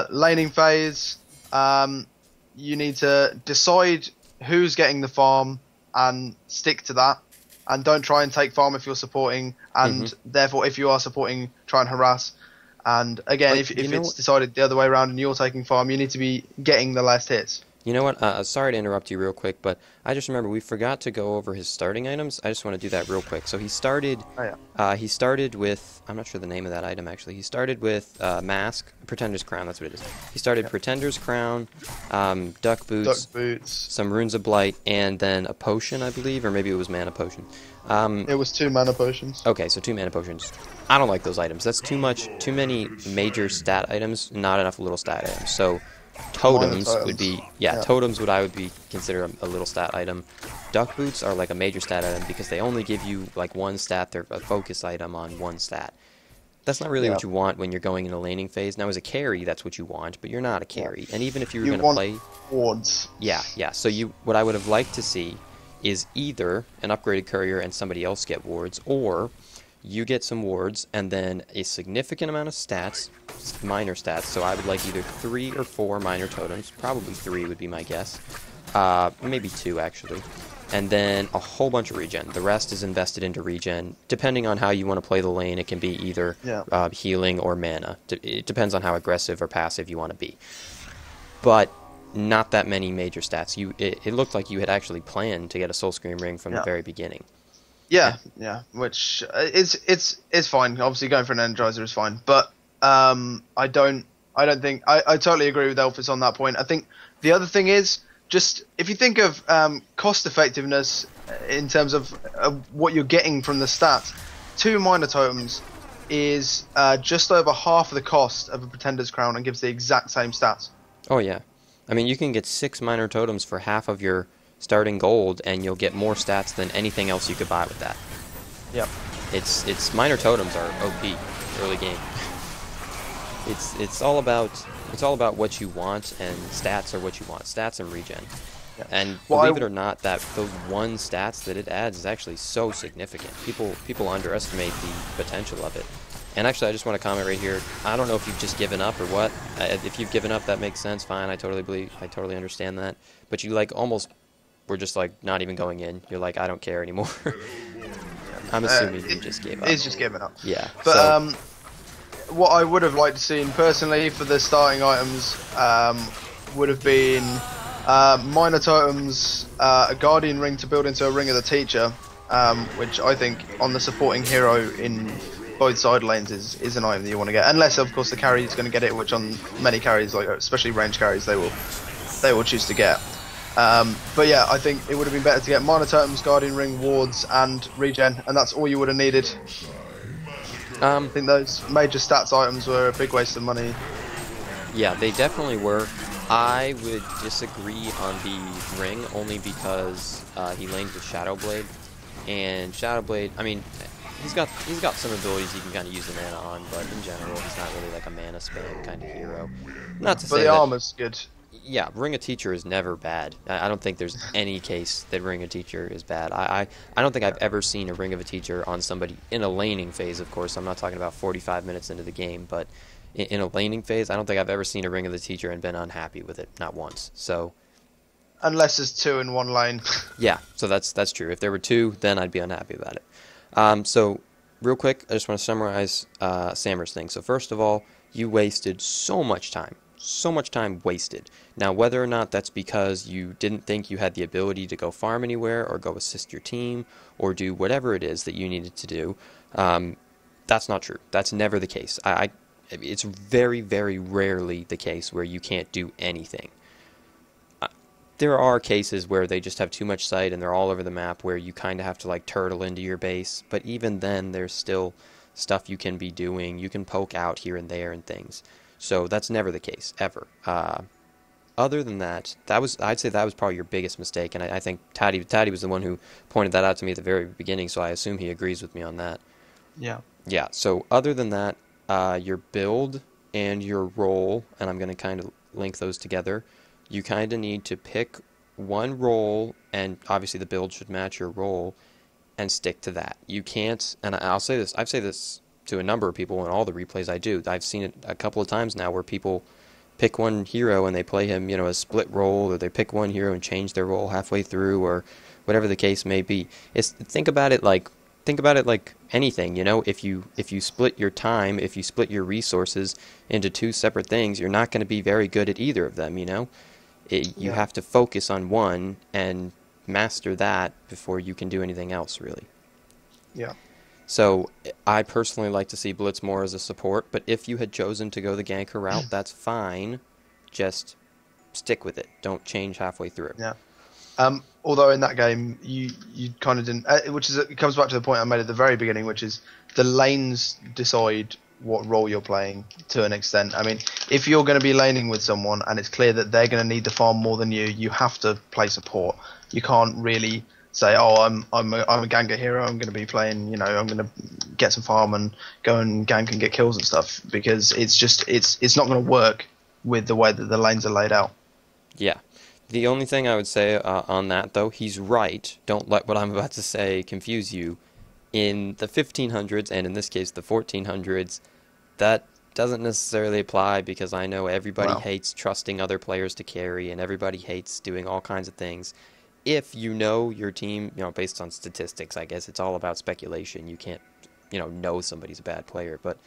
laning phase, you need to decide who's getting the farm and stick to that, and don't try and take farm if you're supporting, and therefore if you are supporting, try and harass. And again, if it's decided the other way around and you're taking farm, you need to be getting the last hits. You know what? Sorry to interrupt you real quick, but I just remember we forgot to go over his starting items. I just want to do that real quick. So he started. He started with. I'm not sure the name of that item actually. He started with mask, Pretender's Crown. That's what it is. He started Pretender's Crown, duck boots, some runes of blight, and then a potion, I believe, or maybe it was mana potion. It was 2 mana potions. Okay, so 2 mana potions. I don't like those items. That's too much. Too many major stat items. Not enough little stat items. So. Totems would be, totems I would be consider a little stat item. Duck boots are like a major stat item because they only give you like 1 stat. They're a focus item on 1 stat. That's not really what you want when you're going in a laning phase. Now as a carry, that's what you want, but you're not a carry. And even if you were going to play wards. Yeah. So what I would have liked to see is either an upgraded courier and somebody else get wards, or you get some wards and then a significant amount of stats, minor stats. So I would like either 3 or 4 minor totems. Probably 3 would be my guess. Maybe 2 actually. And then a whole bunch of regen. The rest is invested into regen. Depending on how you want to play the lane, it can be either healing or mana. It depends on how aggressive or passive you want to be. But not that many major stats. It looked like you had actually planned to get a Soul Scream ring from the very beginning. Yeah, which it's fine. Obviously, going for an Energizer is fine, but I don't think I totally agree with Elfis on that point. I think the other thing is just if you think of cost effectiveness in terms of what you're getting from the stats, 2 minor totems is just over half of the cost of a Pretender's Crown and gives the exact same stats. Oh yeah, I mean you can get 6 minor totems for half of your starting gold, and you'll get more stats than anything else you could buy with that. Yep. It's minor totems are OP early game. It's all about what you want, and stats are what you want. Stats and regen. Yeah. And believe it or not, that those 1 stats that it adds is actually so significant. People underestimate the potential of it. And actually, I just want to comment right here. I don't know if you've just given up or what. If you've given up, that makes sense. Fine. I totally understand that. But you like almost. We're just like not even going in. You're like, I don't care anymore. I'm assuming you just gave up. He's just given up. Yeah. But what I would have liked to see personally for the starting items would have been minor totems, a guardian ring to build into a ring of the teacher, which I think on the supporting hero in both side lanes is an item that you want to get, unless of course the carry is going to get it, which on many carries, like especially range carries, they will choose to get. But yeah, I think it would have been better to get minor totems, guardian ring, wards, and regen, and that's all you would have needed. I think those major stats items were a big waste of money. Yeah, they definitely were. I would disagree on the ring only because he lanes with Shadowblade, and Shadowblade, I mean, he's got some abilities he can kind of use the mana on, but in general, he's not really like a mana spam kind of hero. Not to say but the armor's good. Yeah, Ring a Teacher is never bad. I don't think there's any case that Ring a Teacher is bad. I don't think I've ever seen a Ring of a Teacher on somebody in a laning phase, of course. I'm not talking about 45 minutes into the game, but in a laning phase, I don't think I've ever seen a Ring of the Teacher and been unhappy with it, not once. So, unless there's two in one lane. yeah, so that's true. If there were two, then I'd be unhappy about it. So, real quick, I just want to summarize Sammerrz thing. So, first of all, you wasted so much time. So much time wasted. Now, whether or not that's because you didn't think you had the ability to go farm anywhere or go assist your team or do whatever it is that you needed to do, that's not true. That's never the case. It's very, very rarely the case where you can't do anything. There are cases where they just have too much sight and they're all over the map where you kind of have to like turtle into your base, but even then there's still stuff you can be doing. You can poke out here and there and things. So that's never the case, ever. Other than that, I'd say that was probably your biggest mistake, and I think Taddy was the one who pointed that out to me at the very beginning, so I assume he agrees with me on that. Yeah. Yeah, so other than that, your build and your role, and I'm going to kind of link those together, you kind of need to pick one role, and obviously the build should match your role, and stick to that. You can't, and I've said this to a number of people in all the replays I do. I've seen it a couple of times now where people pick one hero and they play him, a split role, or they pick one hero and change their role halfway through, or whatever the case may be. Think about it like anything, if you split your time, if you split your resources into two separate things, you're not going to be very good at either of them, You have to focus on one and master that before you can do anything else, really. Yeah. So I personally like to see Blitz more as a support, but if you had chosen to go the ganker route, that's fine. Just stick with it. Don't change halfway through. Yeah. Although in that game, you kind of didn't, it comes back to the point I made at the very beginning, which is the lanes decide what role you're playing to an extent. I mean, if you're going to be laning with someone and it's clear that they're going to need the farm more than you have to play support. You can't really say, I'm a ganker hero, I'm going to be playing, I'm going to get some farm and go and gank and get kills and stuff, because it's not going to work with the way that the lanes are laid out. Yeah. The only thing I would say on that, though, he's right. Don't let what I'm about to say confuse you. In the 1500s, and in this case the 1400s, that doesn't necessarily apply, because I know everybody hates trusting other players to carry, and everybody hates doing all kinds of things. If you know your team, based on statistics, I guess it's all about speculation. You can't, know somebody's a bad player. But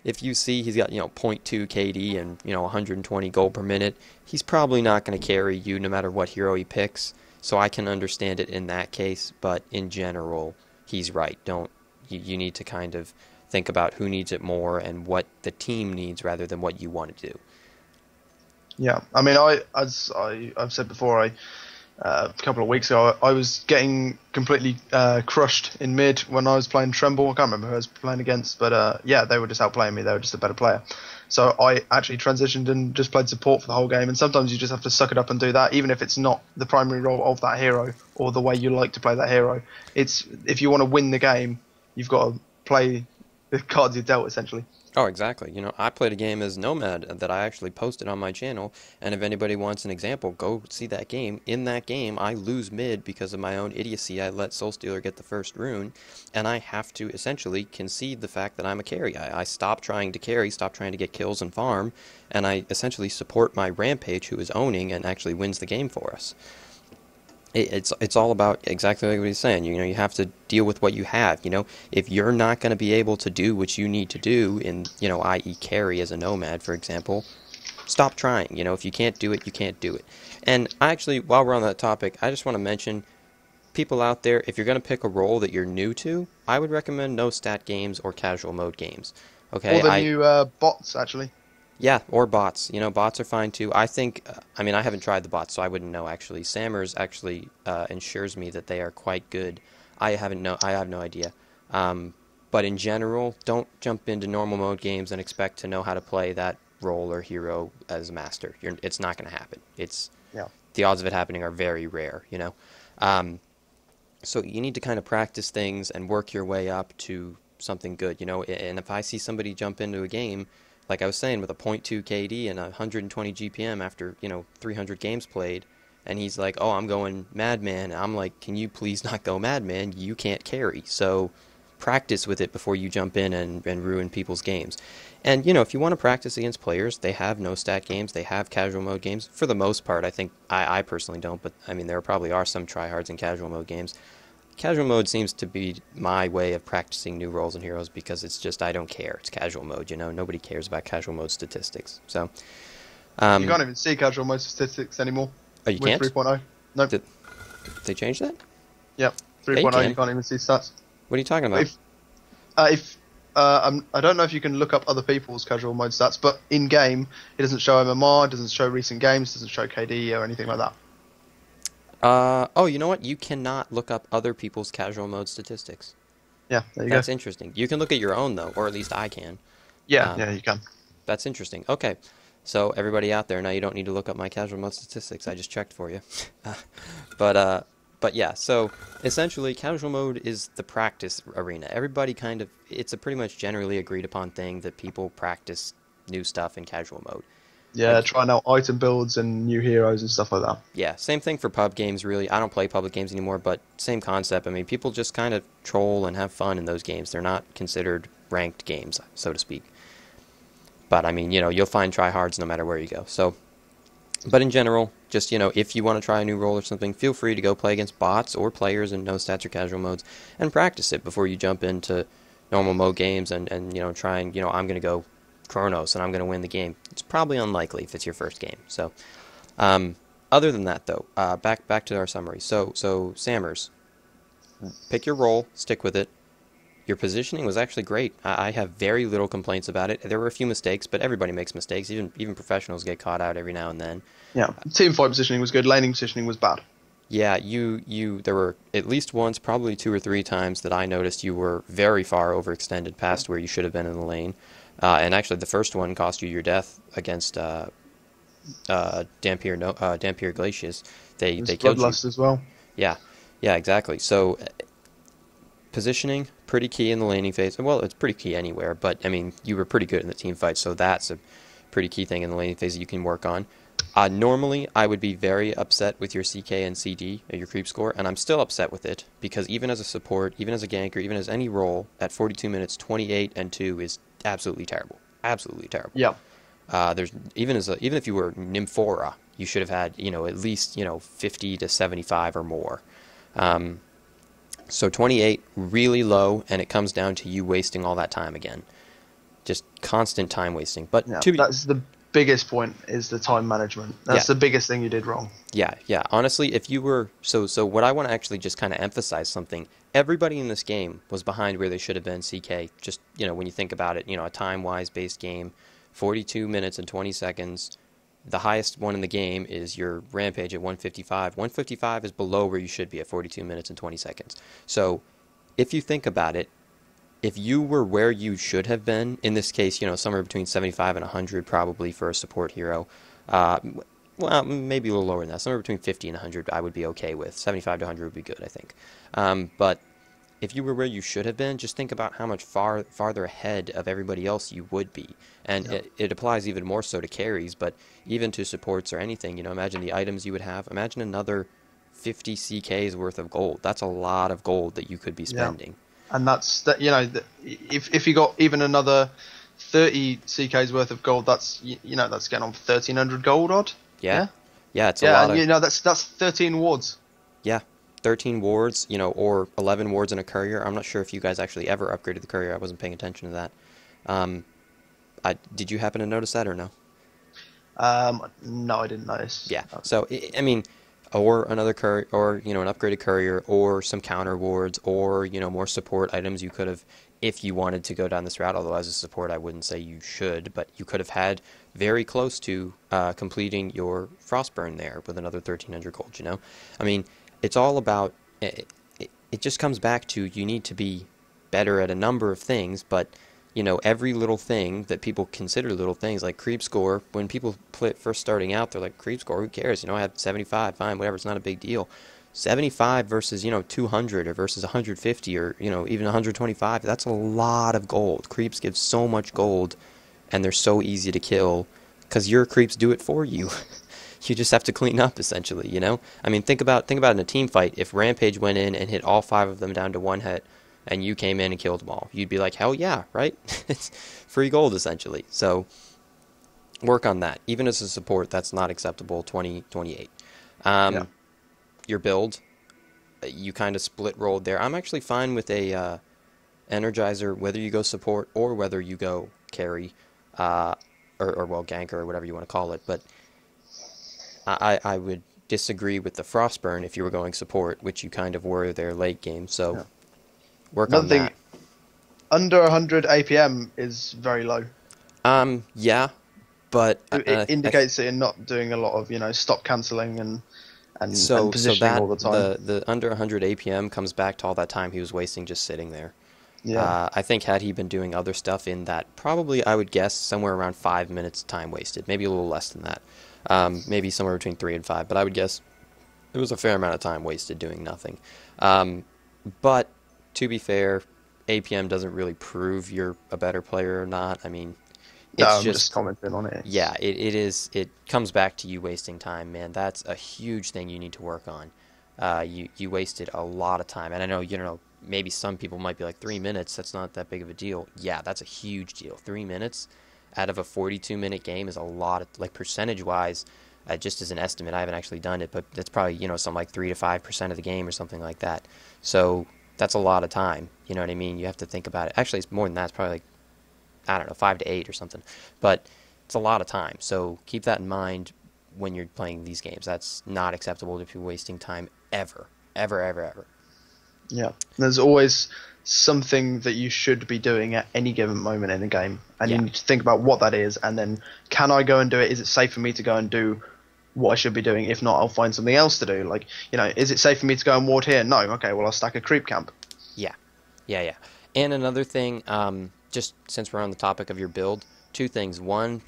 if you see he's got, 0.2 KD and, 120 gold per minute, he's probably not going to carry you no matter what hero he picks. So I can understand it in that case. But in general, he's right. You need to kind of think about who needs it more and what the team needs rather than what you want to do. Yeah. I mean, as I've said before, a couple of weeks ago, I was getting completely crushed in mid when I was playing Tremble. I can't remember who I was playing against, but they were just outplaying me. They were just a better player. So I actually transitioned and just played support for the whole game. And sometimes you just have to suck it up and do that, even if it's not the primary role of that hero or the way you like to play that hero. If you want to win the game, you've got to play the cards you're dealt, essentially. Oh, exactly. I played a game as Nomad that I actually posted on my channel, and if anybody wants an example, go see that game. In that game, I lose mid because of my own idiocy. I let Soulstealer get the first rune, and I have to essentially concede the fact that I'm a carry. I stop trying to carry, stop trying to get kills and farm, and I essentially support my Rampage, who is owning and actually wins the game for us. It's all about exactly like what he's saying. You have to deal with what you have. If you're not going to be able to do what you need to do in, i.e. carry as a Nomad, for example, stop trying. If you can't do it, you can't do it. And actually, while we're on that topic, I just want to mention, people out there, if you're going to pick a role that you're new to, I would recommend no stat games or casual mode games. Okay. Or the new bots, actually. Yeah, or bots. Bots are fine too. I think, I haven't tried the bots, so I wouldn't know actually. Sammerrz actually ensures me that they are quite good. I have no idea. But in general, don't jump into normal mode games and expect to know how to play that role or hero as a master. It's not going to happen. The odds of it happening are very rare, So you need to kind of practice things and work your way up to something good, And if I see somebody jump into a game, like I was saying, with a .2 KD and 120 GPM after 300 games played, and he's like, "Oh, I'm going madman." And I'm like, "Can you please not go madman? You can't carry." So practice with it before you jump in and ruin people's games. And if you want to practice against players, they have no stat games, they have casual mode games. For the most part, I think I personally don't, but I mean there probably are some tryhards in casual mode games. Casual mode seems to be my way of practicing new roles and heroes because it's just I don't care. It's casual mode, nobody cares about casual mode statistics. So you can't even see casual mode statistics anymore. Oh, you with can't? 3.0. Nope. Did they change that? Yep. 3.0 you can't even see stats. What are you talking about? I don't know if you can look up other people's casual mode stats, but in game it doesn't show MMR, doesn't show recent games, doesn't show KD or anything like that. Oh, you know what? You cannot look up other people's casual mode statistics. Yeah, there you go. That's interesting. You can look at your own though, or at least I can. Yeah, you can. That's interesting. Okay, so everybody out there, now you don't need to look up my casual mode statistics. I just checked for you. But yeah, so essentially casual mode is the practice arena. Everybody it's a pretty much generally agreed upon thing that people practice new stuff in casual mode. Yeah, trying out item builds and new heroes and stuff like that. Yeah, same thing for pub games really. I don't play public games anymore, but same concept. I mean, people just kind of troll and have fun in those games. They're not considered ranked games, so to speak. But I mean, you'll find tryhards no matter where you go. So, but in general, just, if you want to try a new role or something, feel free to go play against bots or players in no stats or casual modes and practice it before you jump into normal mode games and try and, I'm going to go Chronos and I'm going to win the game. It's probably unlikely if it's your first game. So, other than that, though, back to our summary. So Sammerrz, pick your role, stick with it. Your positioning was actually great. I have very little complaints about it. There were a few mistakes, but everybody makes mistakes. Even professionals get caught out every now and then. Yeah, team fight positioning was good. Laning positioning was bad. Yeah, there were at least once, probably 2 or 3 times that I noticed you were very far overextended past where you should have been in the lane. And actually, the first one cost you your death against Dampier Glacius. They killed you. Bloodlust as well. Yeah, exactly. So positioning, pretty key in the laning phase. Well, it's pretty key anywhere, but I mean, you were pretty good in the team fight, so that's a pretty key thing in the laning phase that you can work on. Normally, I would be very upset with your CK and CD, your creep score, and I'm still upset with it, because even as a support, even as a ganker, even as any role, at 42 minutes, 28 and 2 is absolutely terrible. Absolutely terrible. Yeah. Even if you were Nymphora, you should have had, at least, 50 to 75 or more. So 28, really low, and it comes down to you wasting all that time again. Just constant time wasting. But yeah, that's the biggest point, is the time management. That's the biggest thing you did wrong. Yeah. Honestly, if you were... So what I want to actually just kind of emphasize something. Everybody in this game was behind where they should have been, CK. Just, when you think about it, a time-wise based game, 42 minutes and 20 seconds. The highest one in the game is your Rampage at 155. 155 is below where you should be at 42 minutes and 20 seconds. So if you think about it, if you were where you should have been, in this case, somewhere between 75 and 100 probably for a support hero, well, maybe a little lower than that, somewhere between 50 and 100 I would be okay with. 75 to 100 would be good, I think. But if you were where you should have been, just think about how much farther ahead of everybody else you would be. And it applies even more so to carries, but even to supports or anything. Imagine the items you would have. Imagine another 50 CKs worth of gold. That's a lot of gold that you could be spending. Yeah. And that's that. If you got even another 30 CKs worth of gold, that's that's getting on 1,300 gold odd. Yeah, it's a lot. Yeah, that's 13 wards. Yeah. 13 wards, or 11 wards in a courier. I'm not sure if you guys actually ever upgraded the courier. I wasn't paying attention to that. Did you happen to notice that or no? No, I didn't notice. Yeah. So I mean, or another courier, or an upgraded courier, or some counter wards, or more support items you could have, if you wanted to go down this route. Although as a support, I wouldn't say you should, but you could have had very close to completing your Frostburn there with another 1,300 gold. I mean. It's all about, it just comes back to you need to be better at a number of things, but, every little thing that people consider little things, like creep score, when people first starting out, they're like, creep score, who cares? I have 75, fine, whatever, it's not a big deal. 75 versus, 200 or versus 150 or, even 125, that's a lot of gold. Creeps give so much gold, and they're so easy to kill because your creeps do it for you. You just have to clean up, essentially, you know? I mean, think about in a team fight, if Rampage went in and hit all 5 of them down to 1 hit, and you came in and killed them all, you'd be like, hell yeah, right? It's free gold, essentially. So work on that. Even as a support, that's not acceptable. 2028. Your build, you kind of split rolled there. I'm actually fine with a Energizer, whether you go support or whether you go carry, or well, ganker or whatever you want to call it. But I would disagree with the Frostburn if you were going support, which you kind of were there late game. So work on that. Under 100 APM is very low. Yeah, but it indicates that you're not doing a lot of stop cancelling and positioning all the time. The under 100 APM comes back to all that time he was wasting just sitting there. Yeah. I think had he been doing other stuff in that, probably I would guess somewhere around 5 minutes time wasted, maybe a little less than that. Maybe somewhere between 3 and 5, but I would guess it was a fair amount of time wasted doing nothing. But to be fair, APM doesn't really prove you're a better player or not. I mean, I'm just commenting on it. Yeah, it is. It comes back to you wasting time, man. That's a huge thing you need to work on. You wasted a lot of time, and I know maybe some people might be like 3 minutes. That's not that big of a deal. Yeah, that's a huge deal. 3 minutes out of a 42-minute game is a lot. Like percentage-wise, just as an estimate, I haven't actually done it, but that's probably something like 3 to 5% of the game or something like that. So that's a lot of time. You know what I mean? You have to think about it. Actually, it's more than that. It's probably like, I don't know, 5 to 8 or something. But it's a lot of time. So keep that in mind when you're playing these games. That's not acceptable to be wasting time ever. Ever, ever, ever. Yeah. There's always something that you should be doing at any given moment in a game. And you need to think about what that is. And then, can I go and do it? Is it safe for me to go and do what I should be doing? If not, I'll find something else to do. Like, is it safe for me to go and ward here? No. Okay, well, I'll stack a creep camp. Yeah. And another thing, just since we're on the topic of your build, 2 things. One,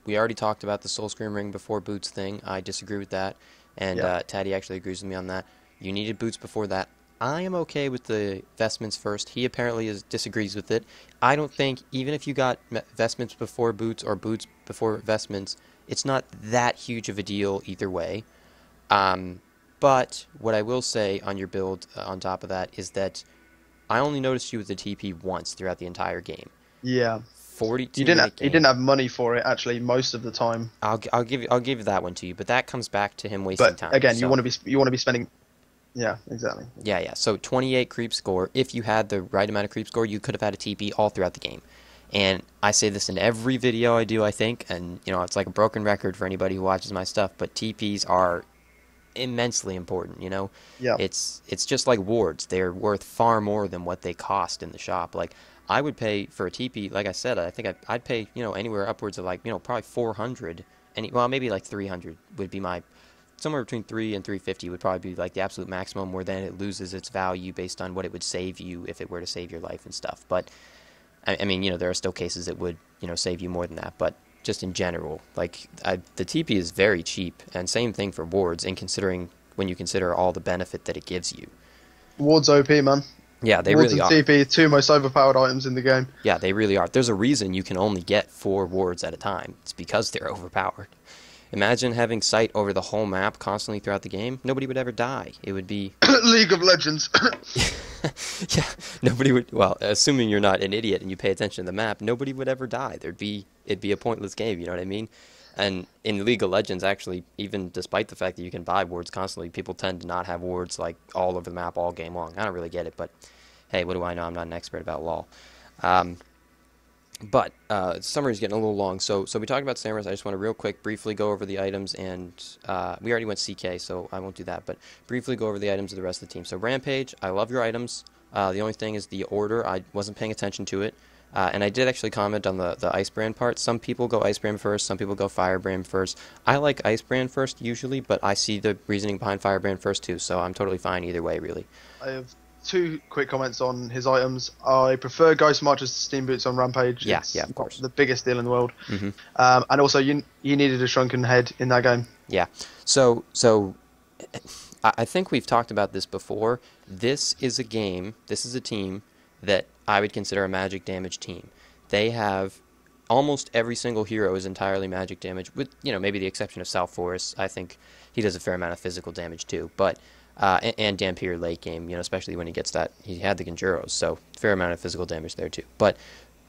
we already talked about the Soul Scream Ring before boots thing. I disagree with that. And Taddy actually agrees with me on that. You needed boots before that. I am okay with the vestments first. He apparently disagrees with it. I don't think, even if you got vestments before boots or boots before vestments, it's not that huge of a deal either way. But what I will say on your build on top of that is that I only noticed you with the TP once throughout the entire game. Yeah. 42 You didn't have money for it actually most of the time. I'll give that one to you, but that comes back to him wasting time. But again, you want to be spending. Yeah, exactly. Yeah. So 28 creep score. If you had the right amount of creep score, you could have had a TP all throughout the game. And I say this in every video I do, I think, and it's like a broken record for anybody who watches my stuff. But TPs are immensely important. Yeah. It's just like wards. They're worth far more than what they cost in the shop. Like, I would pay for a TP, like I said, I think I'd pay anywhere upwards of like probably 400, maybe like 300 would be somewhere between 3 and 350 would probably be like the absolute maximum, where then it loses its value based on what it would save you if it were to save your life and stuff. But I mean, there are still cases that would save you more than that, but just in general, like the TP is very cheap, and same thing for wards, and when you consider all the benefit that it gives you. Wards OP, man. Yeah, they wards really are. Wards and TP, 2 most overpowered items in the game. Yeah, they really are. There's a reason you can only get 4 wards at a time. It's because they're overpowered. Imagine having sight over the whole map constantly throughout the game. Nobody would ever die. It would be... League of Legends. Yeah, nobody would... Well, assuming you're not an idiot and you pay attention to the map, nobody would ever die. It'd be a pointless game, you know what I mean? And in League of Legends, actually, even despite the fact that you can buy wards constantly, people tend to not have wards like all over the map all game long. I don't really get it, but hey, what do I know? I'm not an expert about LoL. But summary's getting a little long, so we talked about Sammerrz. I just want to real quick briefly go over the items, and we already went CK, so I won't do that, but briefly go over the items of the rest of the team. So Rampage, I love your items. The only thing is the order. I wasn't paying attention to it, and I did actually comment on the Ice Brand part. Some people go Ice Brand first, some people go Fire Brand first. I like Ice Brand first usually, but I see the reasoning behind Fire Brand first too, so I'm totally fine either way, really. I have 2 quick comments on his items. I prefer Ghost Marchers to Steam Boots on Rampage. Yeah, it's of course. The biggest deal in the world. Mm-hmm. And also, you needed a Shrunken Head in that game. Yeah. So I think we've talked about this before. This is a team that I would consider a magic damage team. They have almost every single hero is entirely magic damage, with maybe the exception of South Forest. I think he does a fair amount of physical damage too, but and Dampier late game, especially when he gets that, he had the Ganjuros, so fair amount of physical damage there too. But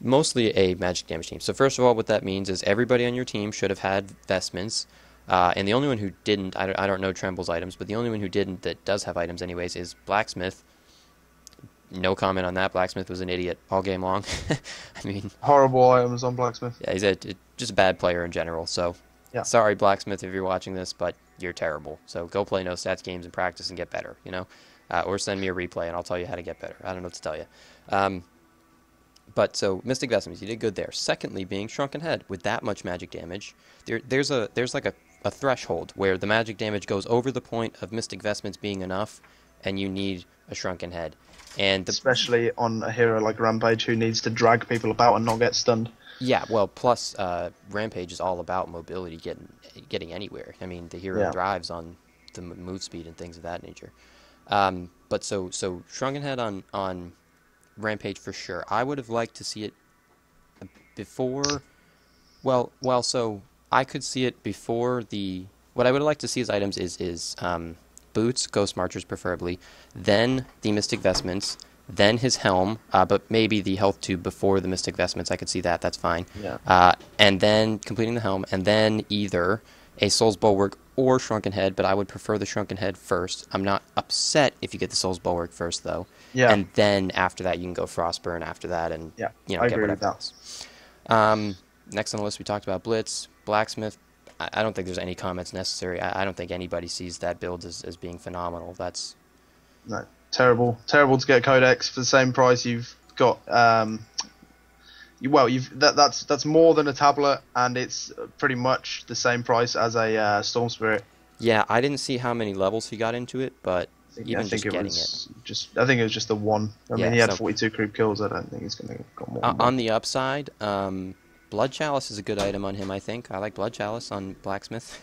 mostly a magic damage team. So first of all, what that means is everybody on your team should have had vestments, and the only one who didn't, I don't know Tremble's items, but the only one who didn't that does have items anyways is Blacksmith. No comment on that. Blacksmith was an idiot all game long. I mean, horrible items on Blacksmith. Yeah, he's just a bad player in general. So, yeah. Sorry, Blacksmith, if you're watching this, but you're terrible. So go play no stats games and practice and get better. Or send me a replay and I'll tell you how to get better. I don't know what to tell you. But so Mystic Vestments, you did good there. Secondly, being Shrunken Head with that much magic damage, there's like a threshold where the magic damage goes over the point of Mystic Vestments being enough, and you need a Shrunken Head. And especially on a hero like Rampage who needs to drag people about and not get stunned. Yeah, well, plus Rampage is all about mobility, getting anywhere. I mean, the hero thrives on the move speed and things of that nature. But so Shrunken Head on Rampage for sure. I would have liked to see it before. So I could see it before the. What I would have liked to see as items is boots, Ghost Marchers preferably, then the Mystic Vestments, then his helm, but maybe the health tube before the Mystic Vestments. I could see that. That's fine. Yeah. And then completing the helm, and then either a Soul's Bulwark or Shrunken Head, but I would prefer the Shrunken Head first. I'm not upset if you get the Soul's Bulwark first, though. Yeah. And then after that, you can go Frostburn after that, and I get agree whatever with that. else. Next on the list, we talked about Blitz, Blacksmith. I don't think there's any comments necessary. I don't think anybody sees that build as being phenomenal. That's no terrible to get Codex for the same price. You've got that's more than a tablet, and it's pretty much the same price as a Storm Spirit. Yeah, I didn't see how many levels he got into it, but I think it was just the one. I mean, he had 42 creep kills. I don't think he's going to go more. On the upside, Blood Chalice is a good item on him, I think. I like Blood Chalice on Blacksmith.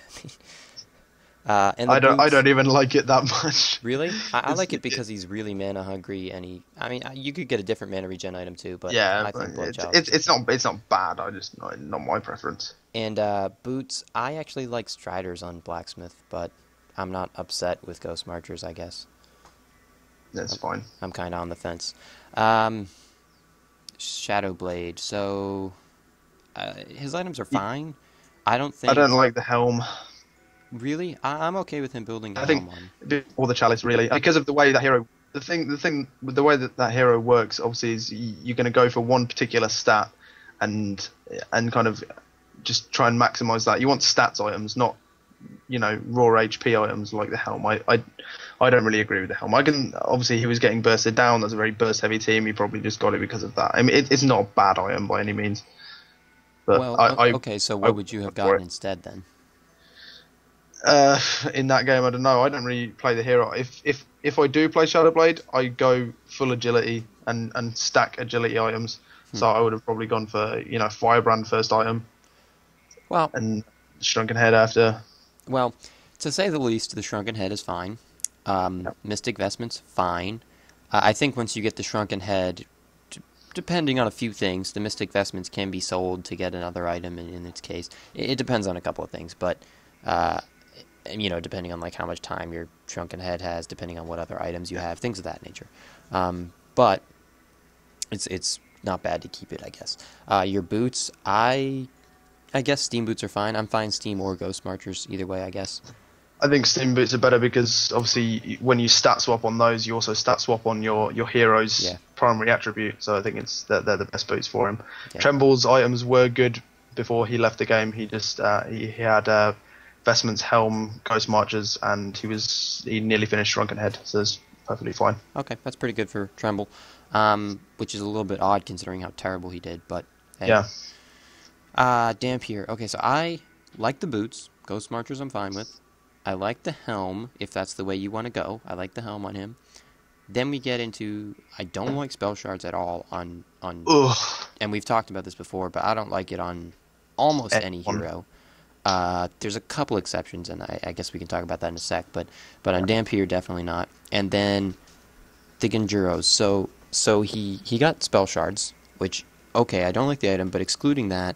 And I don't even like it that much. Really? I like it because he's really mana hungry, and you could get a different mana regen item too, but yeah, I think Blood Chalice. It's not bad. I just not my preference. And boots, I actually like Striders on Blacksmith, but I'm not upset with Ghost Marchers, I guess. That's fine. I'm kind of on the fence. Shadow Blade, so. His items are fine. I don't like the helm. Really? I'm okay with him building the helm on. Or the chalice, really, because of the way that hero. The thing with the way that hero works, obviously, is you're going to go for one particular stat, and kind of just try and maximize that. You want stats items, not raw HP items like the helm. I don't really agree with the helm. Obviously he was getting bursted down. That's a very burst heavy team. He probably just got it because of that. I mean, it's not a bad item by any means. But okay, so what would you have gotten instead then? In that game, I don't know. I don't really play the hero. If I do play Shadowblade, I go full agility and stack agility items. So I would have probably gone for Firebrand first item. Well, and Shrunken Head after. Well, to say the least, the Shrunken Head is fine. Mystic Vestments, fine. I think once you get the Shrunken Head, depending on a few things, the Mystic Vestments can be sold to get another item in its case. It depends on a couple of things, but depending on like how much time your Shrunken Head has, depending on what other items you have, things of that nature. But it's not bad to keep it, I guess. Your boots, I guess Steam boots are fine. I'm fine Steam or Ghost Marchers, either way, I guess. I think Steam boots are better because obviously when you stat swap on those, you also stat swap on your hero's primary attribute. So I think they're the best boots for him. Yeah. Tremble's items were good before he left the game. He just he had Vestments, Helm, Ghost Marchers, and he nearly finished Shrunken Head. So it's perfectly fine. Okay, that's pretty good for Tremble, which is a little bit odd considering how terrible he did. But hey. Yeah. Dampier. Okay, so I like the boots. Ghost Marchers I'm fine with. I like the helm, if that's the way you want to go. I like the helm on him. Then we get into... I don't like spell shards at all on Ugh. And we've talked about this before, but I don't like it on almost any hero. There's a couple exceptions, and I guess we can talk about that in a sec, but on Dampier, definitely not. And then the Ganjuros. So he got spell shards, which, okay, I don't like the item, but excluding that,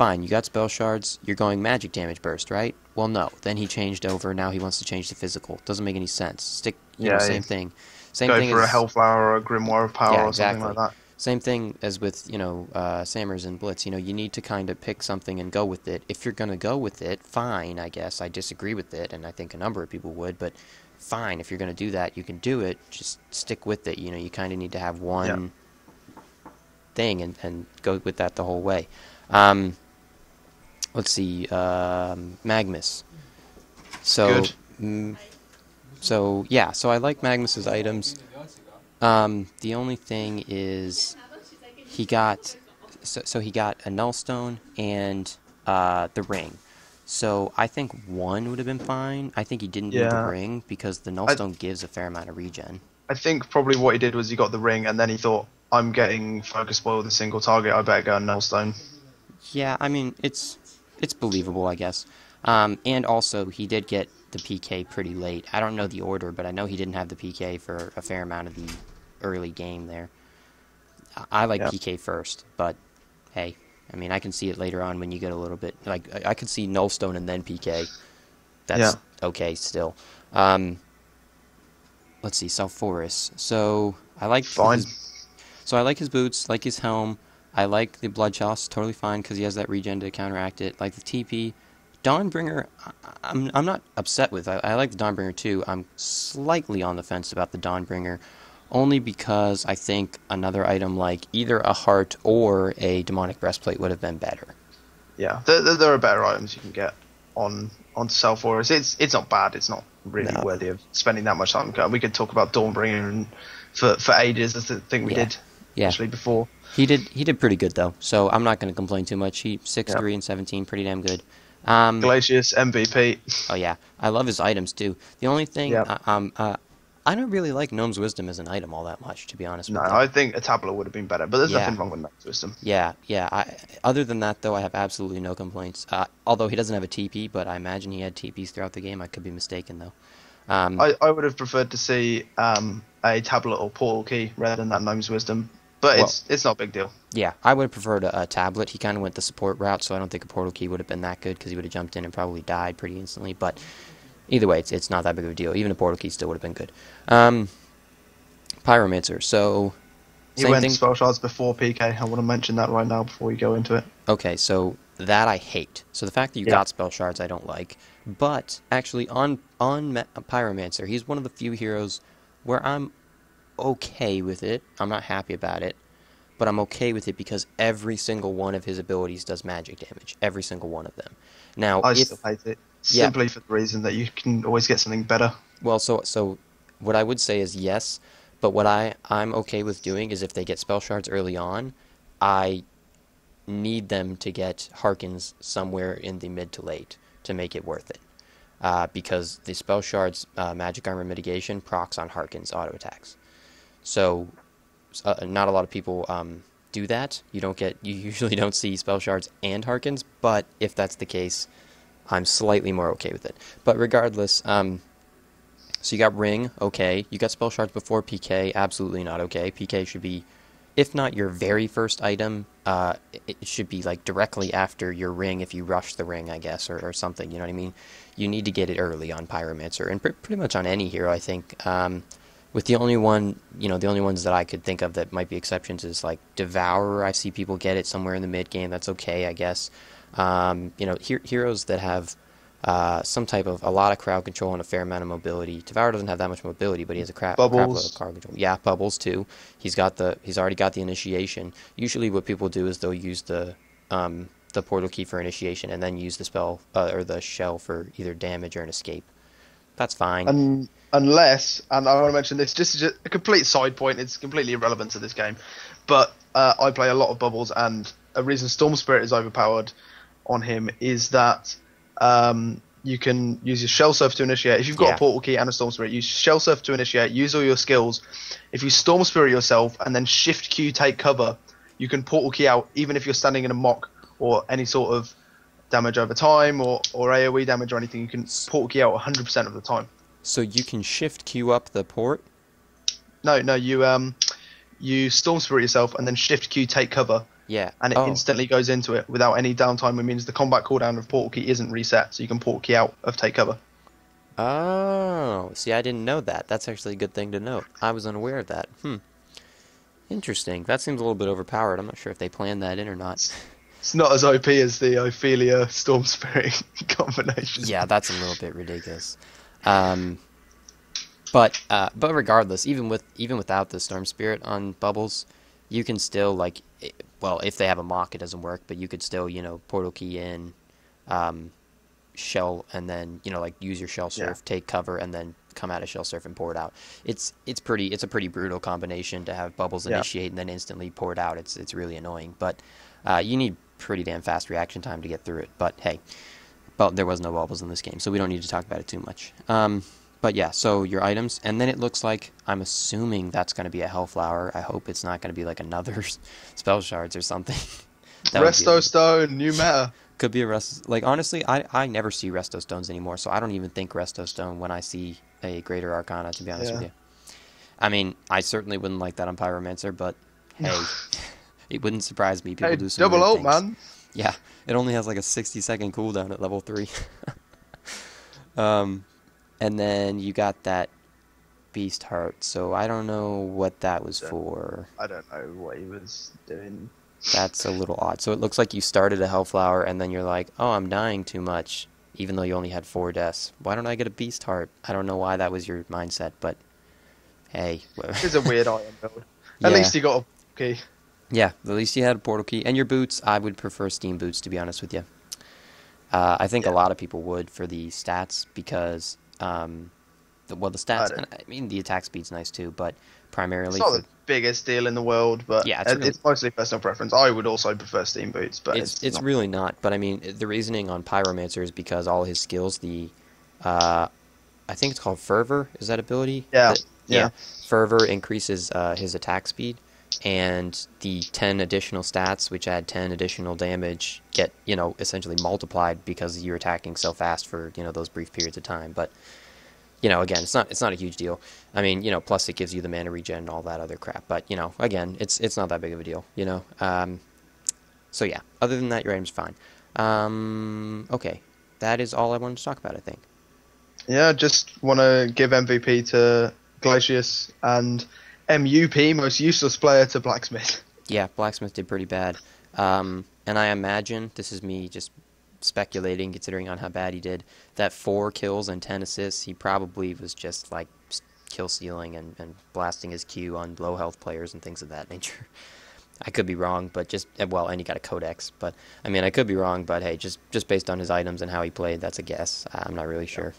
fine, you got spell shards, you're going magic damage burst, right? Well, no. Then he changed over, now he wants to change to physical. Doesn't make any sense. Stick, same thing. Same thing for as, a Hellflower or a Grimoire of Power or something like that. Same thing as with, Sammerrz and Blitz. You need to kind of pick something and go with it. If you're going to go with it, fine, I guess. I disagree with it, and I think a number of people would, but fine. If you're going to do that, you can do it. Just stick with it. You kind of need to have one thing and go with that the whole way. Let's see, Magmus. So, so I like Magmus's items. The only thing is he got he got a Nullstone and the ring. So I think one would have been fine. I think he didn't need the ring because the Nullstone gives a fair amount of regen. I think probably what he did was he got the ring and then he thought, I'm getting focus spoil with a single target, I better go on Nullstone. Yeah, I mean, it's believable, I guess. And also, he did get the PK pretty late. I don't know the order, but I know he didn't have the PK for a fair amount of the early game there. I like PK first, but hey, I mean, I can see it later on when you get a little bit... Like, I could see Nullstone and then PK. That's okay still. Let's see, Sammerrz. So, I like... I like his boots, like his helm. I like the Bloodshot, totally fine, because he has that regen to counteract it. Like the TP. Dawnbringer, I'm not upset with. I like the Dawnbringer too. I'm slightly on the fence about the Dawnbringer, only because I think another item like either a heart or a demonic breastplate would have been better. Yeah, there are better items you can get on Sammerrz. It's not bad. It's not really worthy of spending that much time. We could talk about Dawnbringer for ages. I think we did actually before. He did pretty good though, so I'm not going to complain too much. He 6'3" and 17, pretty damn good. Glacius MVP. Oh yeah, I love his items too. The only thing, I don't really like Gnome's Wisdom as an item all that much, to be honest with you. No, I think a tablet would have been better, but there's nothing wrong with Gnome's Wisdom. Yeah. Other than that, though, I have absolutely no complaints. Although he doesn't have a TP, but I imagine he had TPs throughout the game. I could be mistaken, though. I would have preferred to see a tablet or portal key rather than that Gnome's Wisdom. But it's not a big deal. Yeah, I would have preferred a tablet. He kind of went the support route, so I don't think a portal key would have been that good because he would have jumped in and probably died pretty instantly. But either way, it's not that big of a deal. Even a portal key still would have been good. Pyromancer. So he went spell shards before PK. I want to mention that right now before we go into it. Okay, so that I hate. So the fact that you got spell shards, I don't like. But actually, on Pyromancer, he's one of the few heroes where I'm okay with it. I'm not happy about it, but I'm okay with it because every single one of his abilities does magic damage. Every single one of them. Now, I still hate it simply for the reason that you can always get something better. Well, so what I would say is yes, but what I'm okay with doing is if they get spell shards early on, I need them to get Harkins somewhere in the mid to late to make it worth it. Because the spell shards magic armor mitigation procs on Harkins auto attacks. So, not a lot of people do that. You usually don't see spell shards and Harkins, but if that's the case, I'm slightly more okay with it. But regardless, so you got Ring, okay. You got spell shards before PK, absolutely not okay. PK should be, if not your very first item, it should be like directly after your Ring if you rush the Ring, I guess, or something. You know what I mean? You need to get it early on Pyromancer, and pretty much on any hero, I think. With the only one, the only ones that I could think of that might be exceptions is like Devourer. I see people get it somewhere in the mid game. That's okay, I guess. Heroes that have some type of a lot of crowd control and a fair amount of mobility. Devourer doesn't have that much mobility, but he has a crap load of crowd control. Yeah, Bubbles too. He's already got the initiation. Usually, what people do is they'll use the portal key for initiation and then use the spell or the shell for either damage or an escape. That's fine. Unless, and I want to mention this, just a complete side point, it's completely irrelevant to this game, but I play a lot of Bubbles, and a reason Storm Spirit is overpowered on him is that you can use your Shell Surf to initiate. If you've got a Portal Key and a Storm Spirit, use Shell Surf to initiate, use all your skills. If you Storm Spirit yourself and then Shift Q take cover, you can Portal Key out even if you're standing in a mock or any sort of damage over time or AoE damage or anything. You can Portal Key out 100% of the time. So you can shift Q up the port? No, you Storm Spirit yourself and then Shift Q take cover. Yeah. And it instantly goes into it without any downtime, which means the combat cooldown of portal key isn't reset, so you can portal key out of take cover. Oh, see, I didn't know that. That's actually a good thing to note. I was unaware of that. Interesting. That seems a little bit overpowered. I'm not sure if they planned that in or not. It's not as OP as the Ophelia Storm Spirit combination. Yeah, that's a little bit ridiculous. But regardless, even without the Storm Spirit on bubbles, you can still, like, well, if they have a mock, it doesn't work, but you could still, portal key in, shell, and then, like, use your shell surf, take cover, and then come out of shell surf and pour it out. It's a pretty brutal combination to have bubbles initiate and then instantly pour it out. It's really annoying, but you need pretty damn fast reaction time to get through it. But hey, there was no bubbles in this game, so we don't need to talk about it too much. But yeah, so your items, and then it looks like, I'm assuming that's going to be a Hellflower. I hope it's not going to be like another Spell Shards or something. Resto Stone, new meta. Could be a Resto. Like, honestly, I never see Resto Stones anymore, so I don't even think Resto Stone when I see a Greater Arcana, to be honest with you. I mean, I certainly wouldn't like that on Pyromancer, but hey, it wouldn't surprise me. People do some double ult, things. Man. Yeah, it only has like a 60-second cooldown at level 3. And then you got that Beast Heart, so I don't know what that was for. I don't know what he was doing. That's a little odd. So it looks like you started a Hellflower, and then you're like, oh, I'm dying too much, even though you only had 4 deaths. Why don't I get a Beast Heart? I don't know why that was your mindset, but hey. It's a weird item build. At least you got a key. Yeah, at least you had a portal key. And your boots, I would prefer Steam boots, to be honest with you. I think a lot of people would for the stats, because... the stats, and I mean, the attack speed's nice too, but primarily... It's not the biggest deal in the world, but yeah, it's mostly personal preference. I would also prefer Steam boots, but it's really not. But I mean, the reasoning on Pyromancer is because all his skills, I think it's called Fervor, is that ability? Yeah. Fervor increases his attack speed, and the 10 additional stats, which add 10 additional damage, get, essentially multiplied because you're attacking so fast for, those brief periods of time. But, again, it's not a huge deal. I mean, plus it gives you the mana regen and all that other crap. But, again, it's not that big of a deal, So, yeah, other than that, your item's fine. Okay, that is all I wanted to talk about, I think. Yeah, just want to give MVP to Glacius and MUP, most useless player, to Blacksmith. Yeah, Blacksmith did pretty bad. And I imagine, this is me just speculating, considering on how bad he did, that 4 kills and 10 assists, he probably was just, like, kill stealing and blasting his Q on low health players and things of that nature. I could be wrong, but and he got a Codex. But, I mean, I could be wrong, but hey, just based on his items and how he played, that's a guess. I'm not really sure.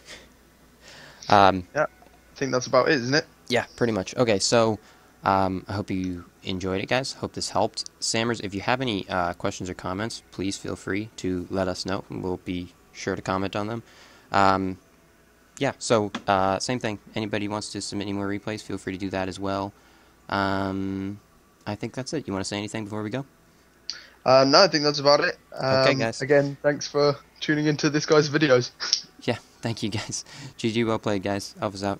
Yeah, I think that's about it, isn't it? Yeah, pretty much. Okay, so I hope you enjoyed it, guys. Hope this helped. Sammerrz, if you have any questions or comments, please feel free to let us know, and we'll be sure to comment on them. Yeah, so same thing. Anybody wants to submit any more replays, feel free to do that as well. I think that's it. You want to say anything before we go? No, I think that's about it. Okay, guys. Again, thanks for tuning into this guy's videos. Yeah, thank you, guys. GG, well played, guys. Elfis out.